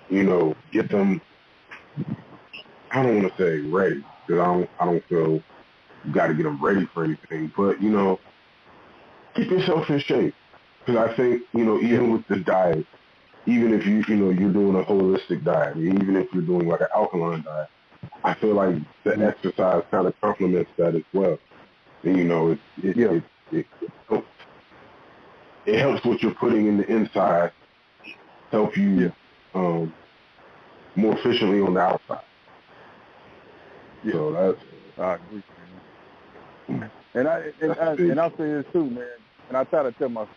you know, get them. I don't want to say ready because I don't feel you got to get them ready for anything. But you know, keep yourself in shape because I think you know even with this diet, even if you know you're doing a holistic diet, even if you're doing like an alkaline diet, I feel like the exercise kind of complements that as well. And, you know, it helps. It helps what you're putting in the inside, help you more efficiently on the outside. Yeah. So that's. I agree, man. And I say this too, man. And I try to tell myself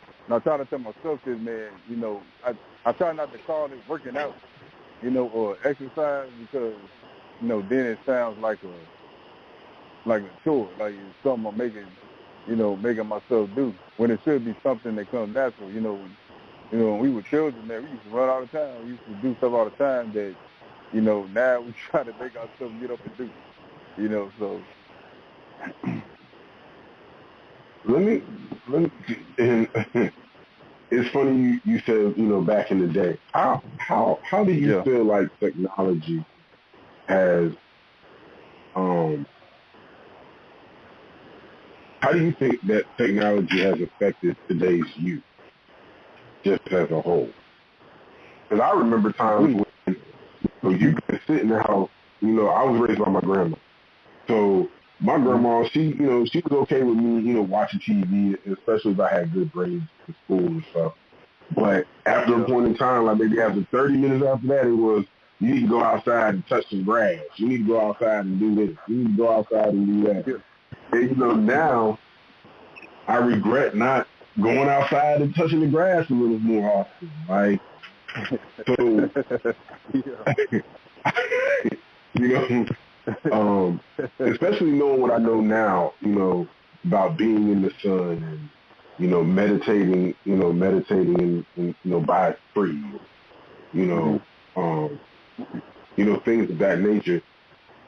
this, man. You know, I try not to call it working out, you know, or exercise because, you know, then it sounds like a chore, like it's something I'm making myself do. When it should be something that comes natural, you know. When we were children, man, we used to run all the time. We used to do stuff all the time that, you know, now we try to make ourselves get up and do. You know, so. Let me, and it's funny you said, you know, back in the day. How do you feel like technology has, how do you think that technology has affected today's youth, just as a whole? Because I remember times when you could sit in the house. You know, I was raised by my grandma, so my grandma, she was okay with me, you know, watching TV, especially if I had good grades in school and stuff. But after a point in time, like maybe after 30 minutes after that, it was, you need to go outside and touch some grass. You need to go outside and do this. You need to go outside and do that. And, you know, now I regret not going outside and touching the grass a little more often. Like, so, you know, especially knowing what I know now, you know, about being in the sun and, you know, meditating and you know, by free, you know, things of that nature.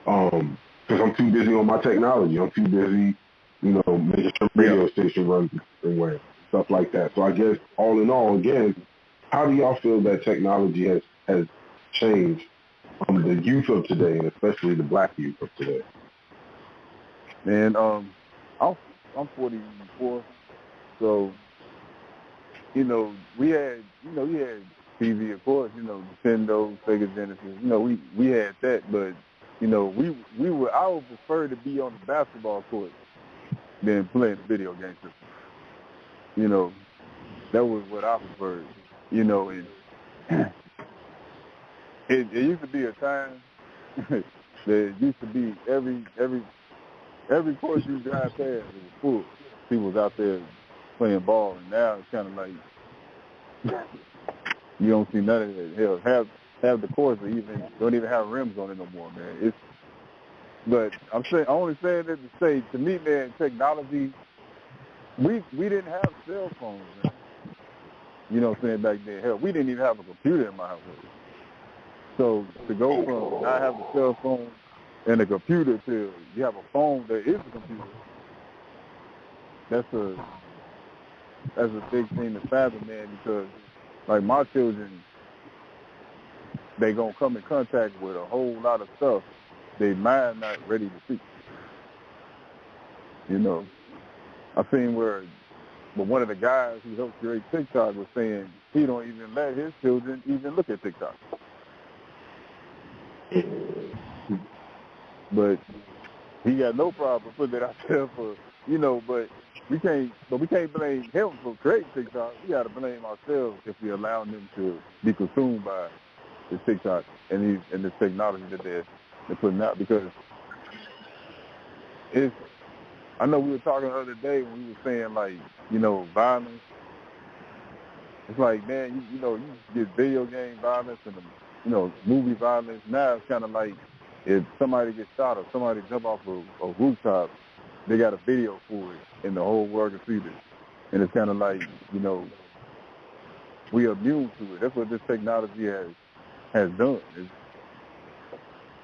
Because I'm too busy on my technology. I'm too busy, you know, making sure radio station runs the same way, stuff like that. So I guess all in all, again, how do y'all feel that technology has changed the youth of today, and especially the black youth of today? Man, I'm 44, so you know we had TV, of course, you know, Nintendo, Sega Genesis, you know, we had that, but you know I would prefer to be on the basketball court than playing the video game system. You know, that was what I preferred. You know, and it used to be a time that used to be every course you drive past it was full. People was out there playing ball, and now it's kind of like you don't see none of that. Hell, have the course don't even have rims on it no more, man. But I'm only saying that to say, to me, man, technology. We didn't have cell phones, man. You know what I'm saying, back then. Hell, we didn't even have a computer in my house. So to go from not having a cell phone and a computer to you have a phone that is a computer, that's a big thing to fathom, man, because like my children, they gonna come in contact with a whole lot of stuff they mind not ready to see. You know, I seen where one of the guys who helped create TikTok was saying he don't even let his children even look at TikTok. But he got no problem putting it out there for, you know, but we can't blame him for creating TikTok. We got to blame ourselves if we allow them to be consumed by the TikTok and the technology that they're putting out, because I know we were talking the other day when we were saying, like, you know, violence. It's like, man, you know, you get video game violence and, you know, movie violence. Now it's kind of like if somebody gets shot or somebody jump off a rooftop, they got a video for it, and the whole world can see this. And it's kind of like, we immune to it. That's what this technology has done.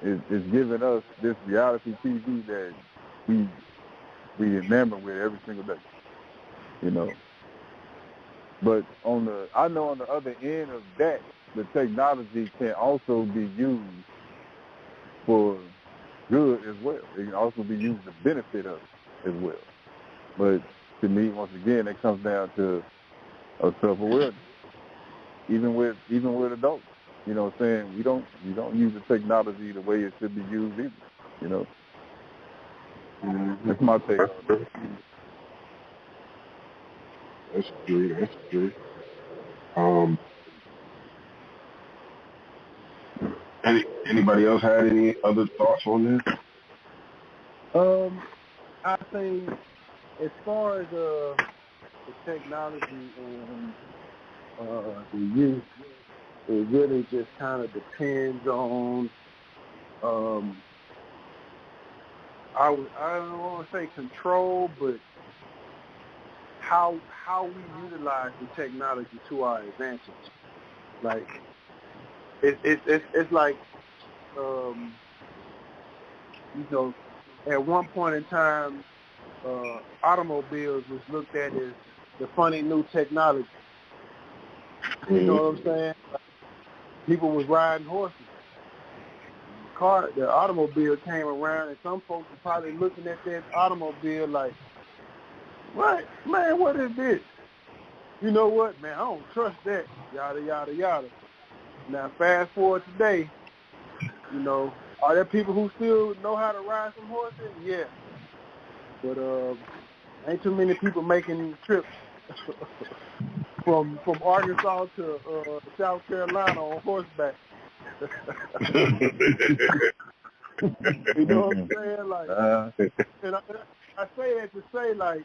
It's given us this reality TV that we enamored with every single day, But I know on the other end of that, the technology can also be used for good as well. It can also be used to benefit us as well. But to me, once again, it comes down to a self-awareness. Even with adults, you know what I'm saying? We don't use the technology the way it should be used either, That's my take on it. That's true. Anybody else had any other thoughts on this? I think as far as the technology and the use, it really just kind of depends on I don't want to say control, but how we utilize the technology to our advantage. Like it's like at one point in time, automobiles was looked at as the funny new technology. You know what I'm saying? Like, people was riding horses. The automobile came around, and some folks were probably looking at that automobile like, "What, man? What is this? You know what, man? I don't trust that." Yada yada yada. Now fast forward today, are there people who still know how to ride some horses? Yeah, but ain't too many people making trips from Arkansas to South Carolina on horseback. You know what I'm saying? Like, and I say that to say, like,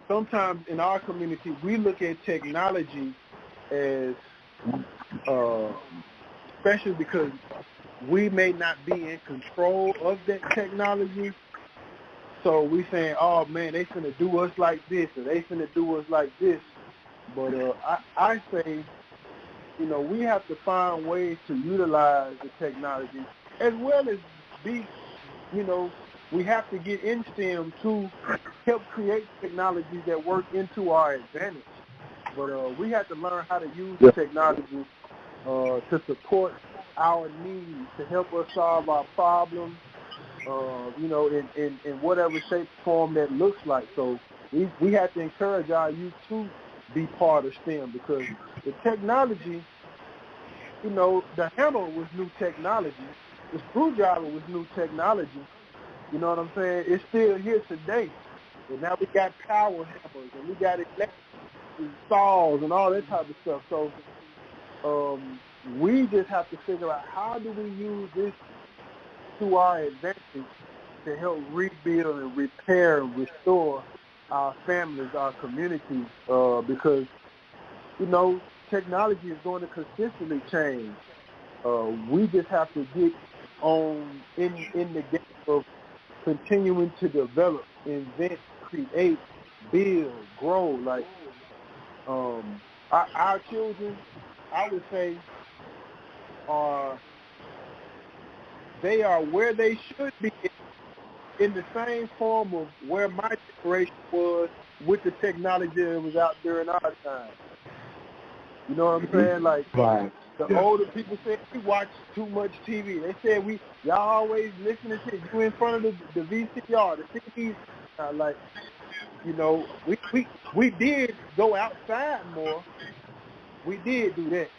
sometimes in our community we look at technology as, especially because we may not be in control of that technology. So we saying, "Oh man, they finna do us like this, or they finna do us like this." But I say, we have to find ways to utilize the technology as well as be, we have to get in STEM to help create technologies that work into our advantage. But we have to learn how to use the technology to support our needs, to help us solve our problems, in whatever shape, form that looks like. So we have to encourage our youth to be part of STEM, because the technology, the hammer was new technology. The screwdriver was new technology. You know what I'm saying? It's still here today. But now we got power hammers and we got electric saws and all that type of stuff. So we just have to figure out, how do we use this to our advantage to help rebuild and repair and restore our families, our communities, because, technology is going to consistently change. We just have to get on in the game of continuing to develop, invent, create, build, grow. Like our children, I would say, they are where they should be, in the same form of where my generation was with the technology that was out during our time. You know what I'm saying? Like, the older people said we watch too much TV. They said y'all always listening to you in front of the VCR, the CDs. Like, we did go outside more. We did do that.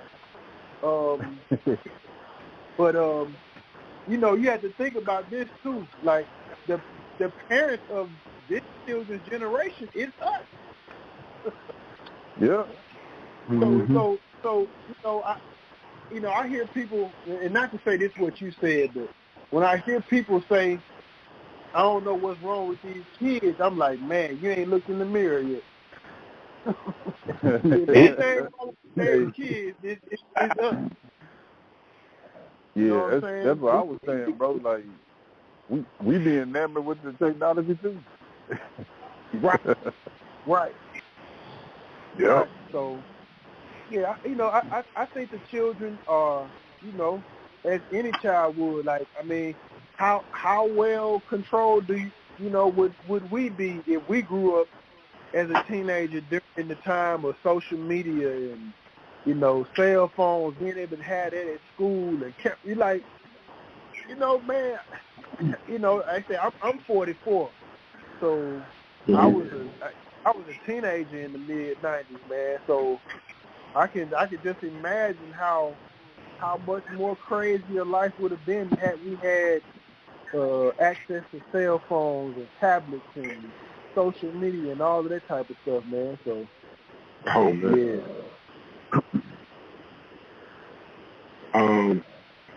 But you have to think about this too. Like, the parents of this children's generation is us. Yeah. So I hear people, and not to say this is what you said, but when I hear people say, "I don't know what's wrong with these kids," I'm like, man, you ain't looked in the mirror yet. This ain't wrong with these kids. It's us. You know what I'm Yeah, saying? that's what I was saying, bro. Like, we be enamored with the technology too. Right. Right. Yeah. Right. So, yeah, I think the children are, as any child would. Like, I mean, how well controlled would we be if we grew up as a teenager during the time of social media and, cell phones, being able to have that at school and kept you like, man, I say I'm 44, so I was a teenager in the mid '90s, man. So I can just imagine how much more crazier life would have been had we had access to cell phones and tablets and social media and all of that type of stuff, man. So Oh man. Yeah.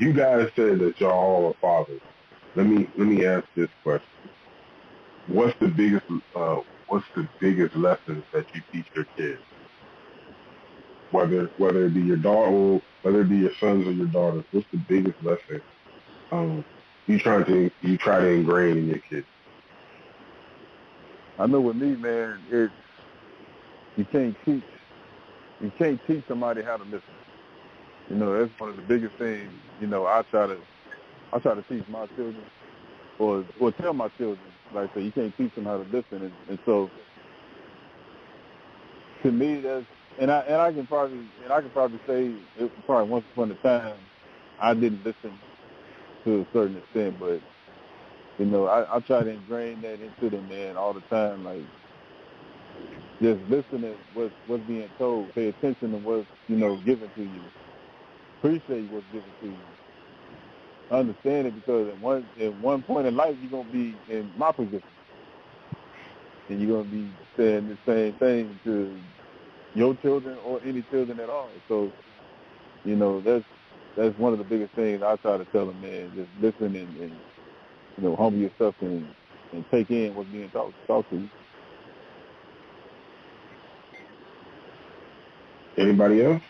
You guys said that y'all all are fathers. Let me ask this question. What's the biggest lessons that you teach your kids? Whether it be your daughter, whether it be your sons or your daughters, what's the biggest lesson you try to ingrain in your kids? I know with me, man, it's you can't teach somebody how to listen. That's one of the biggest things. I try to teach my children, or tell my children, like I say, you can't teach them how to listen, and so to me, that's and I can probably say it probably once upon a time I didn't listen to a certain extent, but I try to ingrain that into them, man, all the time. Like, just listen to what's being told. Pay attention to what's given to you. Appreciate what's given to you. Understand it, because at one point in life you're gonna be in my position, and you're gonna be saying the same thing to your children or any children at all. So, that's one of the biggest things I try to tell them, man. Just listen and humble yourself and take in what's being taught to you. Anybody else?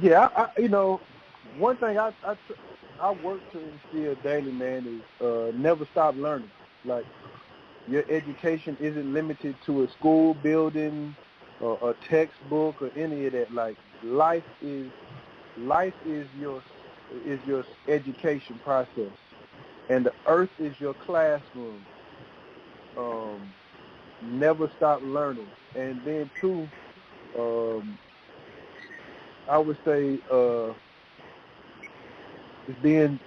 Yeah, one thing I work to instill daily, man, is never stop learning. Like, your education isn't limited to a school building or a textbook or any of that. Like, life is your education process, and the earth is your classroom. Never stop learning. And then too, I would say it's being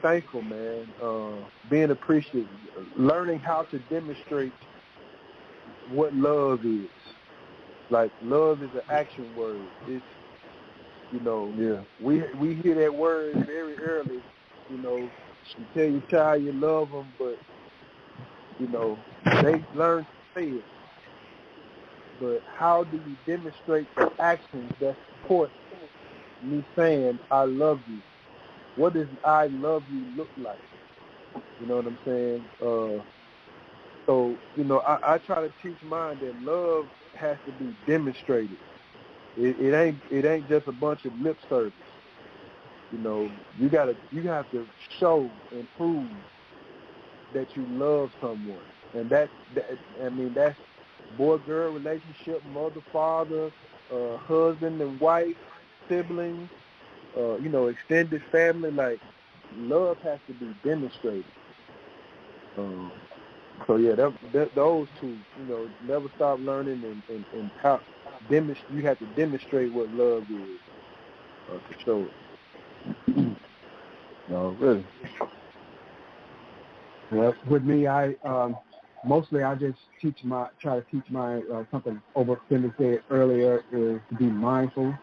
thankful, man. Being appreciative, learning how to demonstrate what love is. Like, love is an action word. It's we hear that word very early. You tell your child you love them, but they learn to say it. But how do you demonstrate the actions that support me saying I love you? What does I love you look like? You know what I'm saying? So I try to teach mine that love has to be demonstrated. It ain't just a bunch of lip service. You have to show and prove that you love someone, and that's boy-girl relationship, mother-father, husband and wife, siblings, extended family. Like, love has to be demonstrated. So yeah, those two, never stop learning and how you have to demonstrate what love is to show it. No, really. Well, with me, I mostly I just try to teach my something Cindy said earlier, is to be mindful.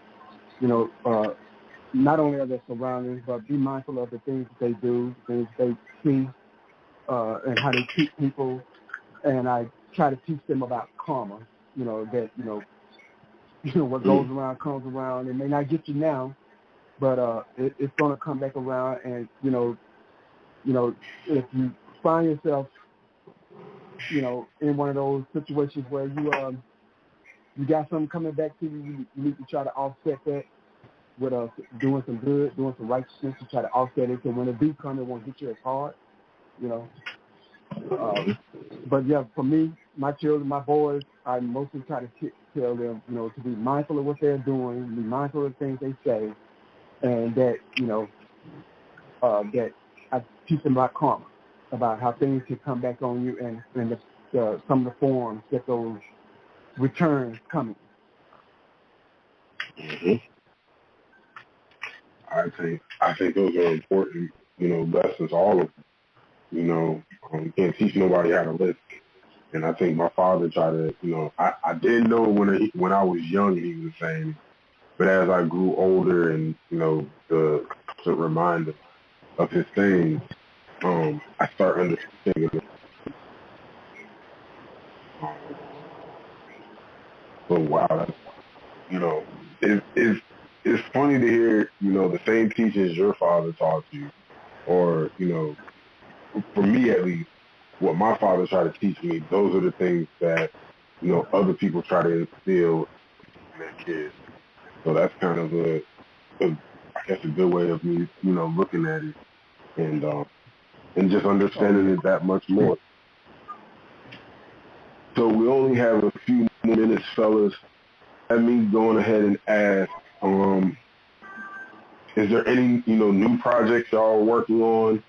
Not only of their surroundings, but be mindful of the things that they do, things they see, and how they treat people. And I try to teach them about karma. That what goes around comes around. It may not get you now, but it's going to come back around. And if you find yourself in one of those situations where you got something coming back to you, you need to try to offset that with doing some good, doing some righteousness to try to offset it. So when it do come, it won't hit you as hard, you know. But yeah, for me, my children, my boys, I mostly try to tell them, you know, to be mindful of what they're doing, be mindful of the things they say, and that, you know, that I teach them about karma, about how things can come back on you, and some of the forms that those returns coming. Mm-hmm. I think those are important, you know, lessons, all of them. You know, you can't teach nobody how to live. And I think my father tried to, you know, I didn't know when I was young he was saying it, but as I grew older and, you know, the constant reminder of his things, I start understanding it. So wow, that's, you know, it's funny to hear, you know, the same teachings your father taught you, or, you know, for me at least, what my father tried to teach me, those are the things that, you know, other people try to instill in their kids. So that's kind of I guess a good way of me, you know, looking at it and just understanding it that much more. So we only have a few more minutes, fellas. Let me go ahead and ask, is there any, you know, new projects y'all are working on?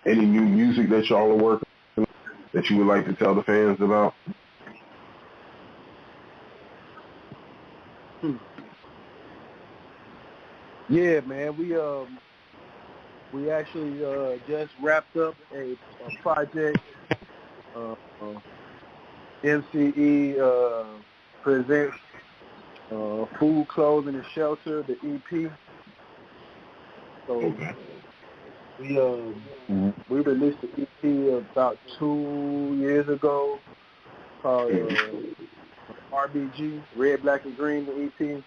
Any new music that y'all are working on that you would like to tell the fans about? Yeah, man, we actually just wrapped up a project. MCE presents Food, Clothing, and Shelter, the EP. So Okay. we released the EP about 2 years ago called RBG, Red, Black, and Green, the EP.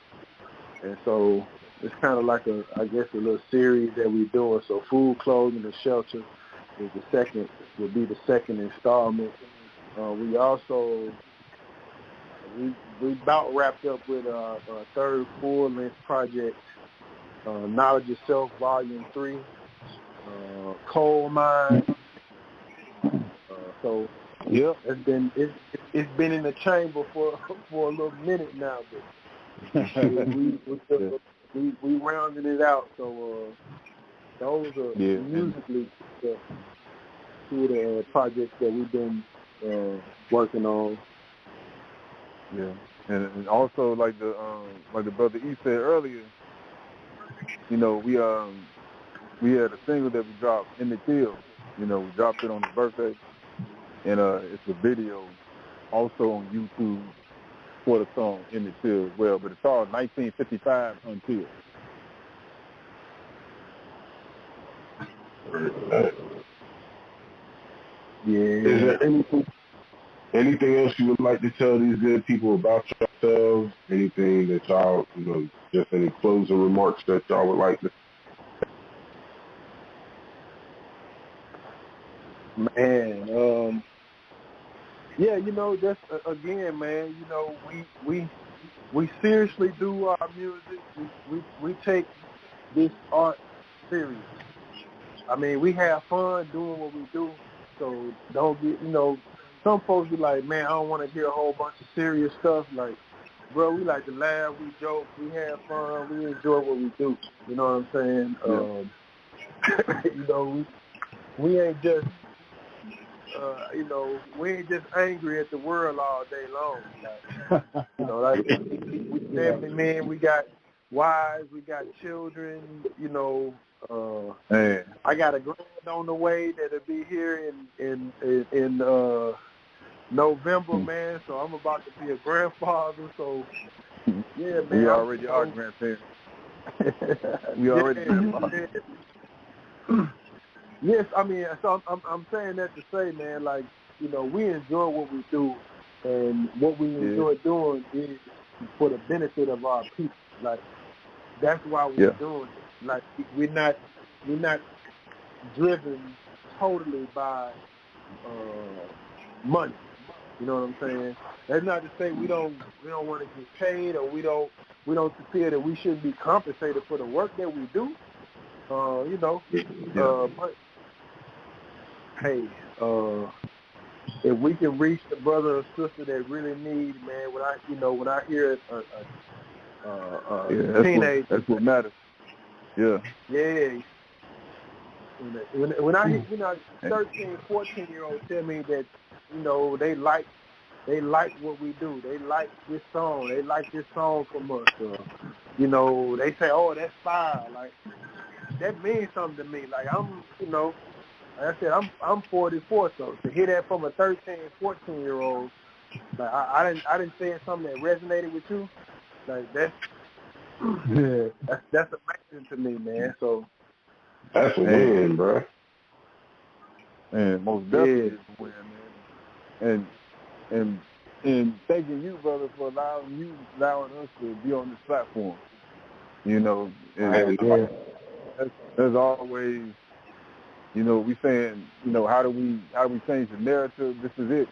And so it's kind of like a little series that we're doing. So Food, Clothing, and Shelter would be the second installment. We also we about wrapped up with a third full-length project, Knowledge Yourself, Volume 3, Coal Mine. So yeah, it's been in the chamber for a little minute now, but we rounded it out. So those are musically two of the projects that we've been working on. Yeah, and also like the brother E said earlier, you know, we had a single that we dropped, In the Field. You know, we dropped it on his birthday, and it's a video also on YouTube for the song In the Field as well. But it's called 1955 Until. Yeah. Is there anything else you would like to tell these good people about yourselves? Anything that y'all, you know, just any closing remarks that y'all would like to? Man, yeah, you know, just again, man, you know, we seriously do our music. We take this art serious. I mean, we have fun doing what we do. So don't get, you know, some folks be like, man, I don't want to hear a whole bunch of serious stuff. Like, bro, we like to laugh, we joke, we have fun, we enjoy what we do. You know what I'm saying? Yeah. You know, we ain't just, you know, we ain't just angry at the world all day long. Like, you know, like we family men, we got wives, we got children. You know, I got a grand on the way that'll be here in November, man. So I'm about to be a grandfather. So yeah, man, we already are grandparents. We already grandfathers. Yes, I mean, so I'm saying that to say, man, like, you know, we enjoy what we do, and what we enjoy doing is for the benefit of our people. Like, that's why we're doing it. Like, we're not driven totally by money. You know what I'm saying? That's not to say we don't want to get paid, or we don't feel that we shouldn't be compensated for the work that we do. But hey, if we can reach the brother or sister that really need, man, when I hear a teenager, that's what matters. Yeah. Yeah. When I hear 13, 14-year-olds tell me that they like what we do, they like this song, they like this song from us, they say, oh, that's fire, like that means something to me. Like like I said, I'm 44, so to hear that from a 13, 14-year-old, like I didn't say something that resonated with you, like that's amazing to me, man. So that's a win, bro. And most definitely is a win, man. And thanking you, brother, for allowing us to be on this platform. There's always, we saying, how do we change the narrative? This is it.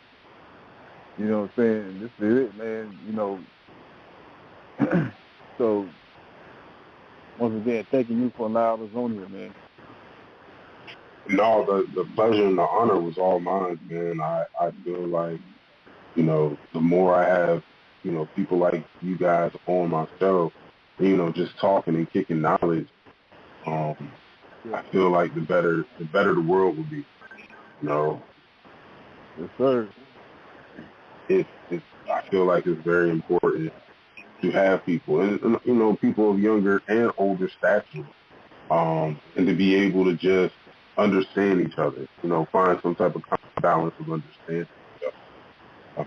You know what I'm saying? This is it, man. So once again, thanking you for allowing us on here, man. No, the pleasure and the honor was all mine, man. I feel like, the more I have, people like you guys on my show, just talking and kicking knowledge, I feel like the better the world will be. Yes, sir. I feel like it's very important to have people, and people of younger and older stature, and to be able to just understand each other, find some type of balance of understanding. I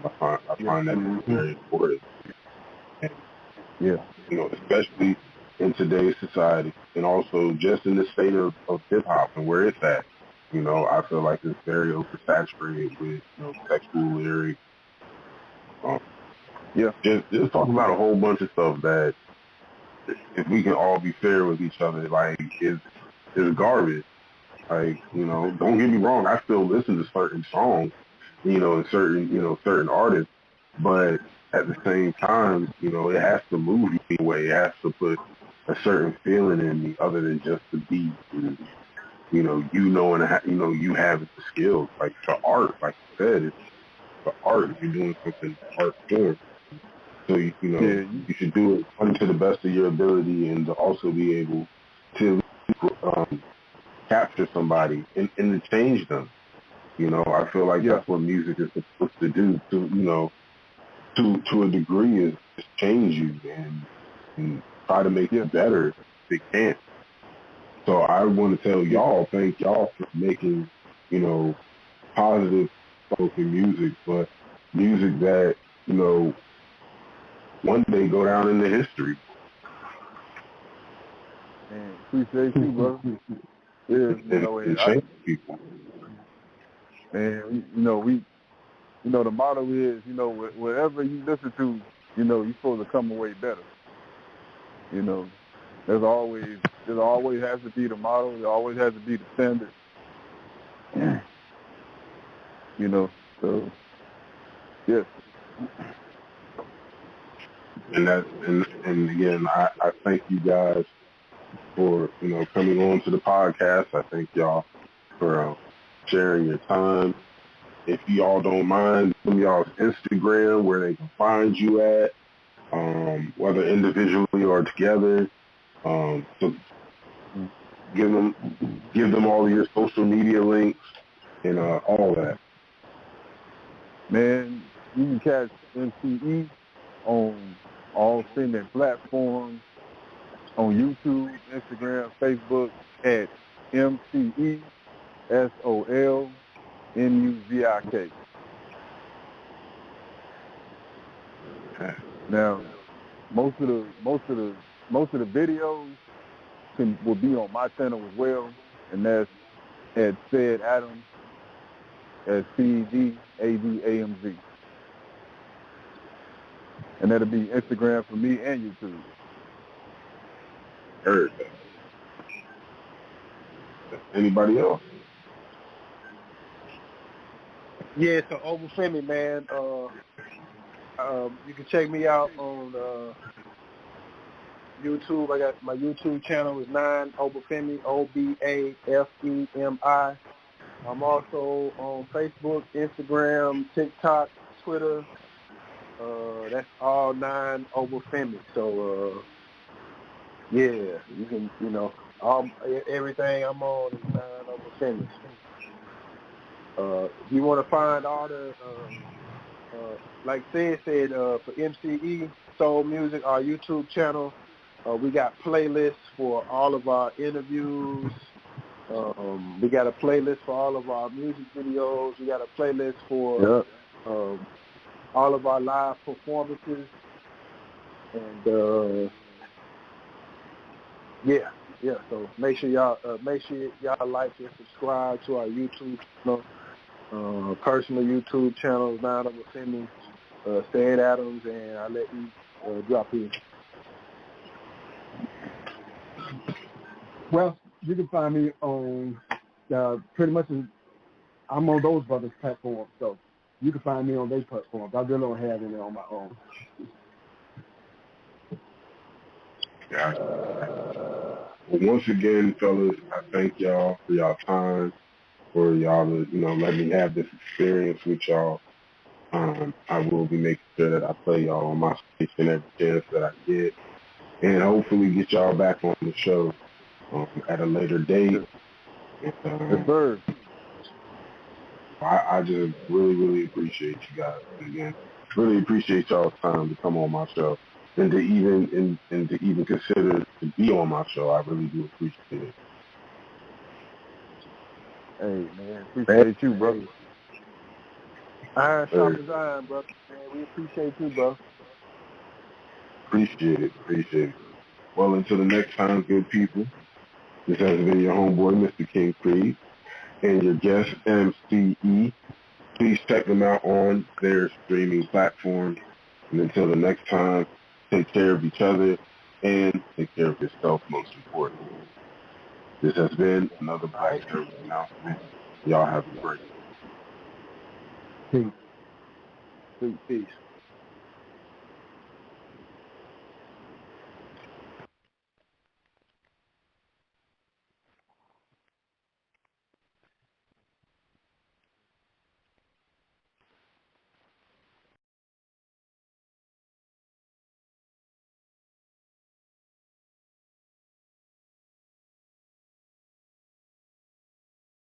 find that very important. Yeah. Especially in today's society, and also just in the state of hip hop and where it's at. I feel like it's very oversaturated with sexual lyrics. Just talking about a whole bunch of stuff that, if we can all be fair with each other, like is garbage. Like, don't get me wrong, I still listen to certain songs, and certain artists, but at the same time, it has to move me away. It has to put a certain feeling in me other than just the beat. And, you have the skills. Like the art, like you said, it's the art. You're doing something art form. So, you should do it to the best of your ability, and to also be able to capture somebody and to change them. I feel like that's what music is supposed to do. To a degree, is change you and try to make you better if it can. So I want to tell y'all, thank y'all for making, positive spoken music, but music that, one day go down in the history. Man, appreciate you, brother. And change people. And the motto is, whatever you listen to, you're supposed to come away better. There always has to be the motto. There always has to be the standard. So yes. And again, I thank you guys for coming on to the podcast. I thank y'all for sharing your time. If y'all don't mind, give me y'all's Instagram where they can find you at, whether individually or together. So give them all of your social media links and all that. Man, you can catch MCE on all streaming platforms, on YouTube, Instagram, Facebook at MCE SOLMUZIK. Now, most of the videos will be on my channel as well, and that's at Said Adams, at CEDADAMZ. And that'll be Instagram for me and YouTube. Heard that. Anybody else? Yeah, so Obafemi, man. You can check me out on YouTube. I got my YouTube channel is 9 Obafemi, Obafemi. I'm also on Facebook, Instagram, TikTok, Twitter. That's all 9 Obafemi. So yeah, you can, everything I'm on is 9 Obafemi. If you want to find all the like Sid said, for MCE Soul Music, our YouTube channel, we got playlists for all of our interviews. We got a playlist for all of our music videos. We got a playlist for all of our live performances. And so make sure y'all like and subscribe to our YouTube channel. Personal YouTube channel, 9 Obafemi, Stan Adams, and I'll let you drop in. Well, you can find me on pretty much. I'm on those brothers' platforms, so you can find me on their platforms. I really don't have any on my own. Gotcha. Well, once again, fellas, I thank y'all for y'all time, for y'all to, let me have this experience with y'all. I will be making sure that I play y'all on my station every chance that I get, and hopefully get y'all back on the show at a later date. Yes, sir. I just really, really appreciate you guys. Again, really appreciate y'all's time to come on my show and to even consider to be on my show. I really do appreciate it. Hey, man, appreciate you, brother. Iron sharpens iron, brother. Man, we appreciate you, bro. Appreciate it. Well, until the next time, good people, this has been your homeboy, Mr. King Creed, and your guest, MCE. Please check them out on their streaming platforms. And until the next time, take care of each other and take care of yourself, most importantly. This has been another Black Service announcement. Y'all have a great day. Peace. Peace.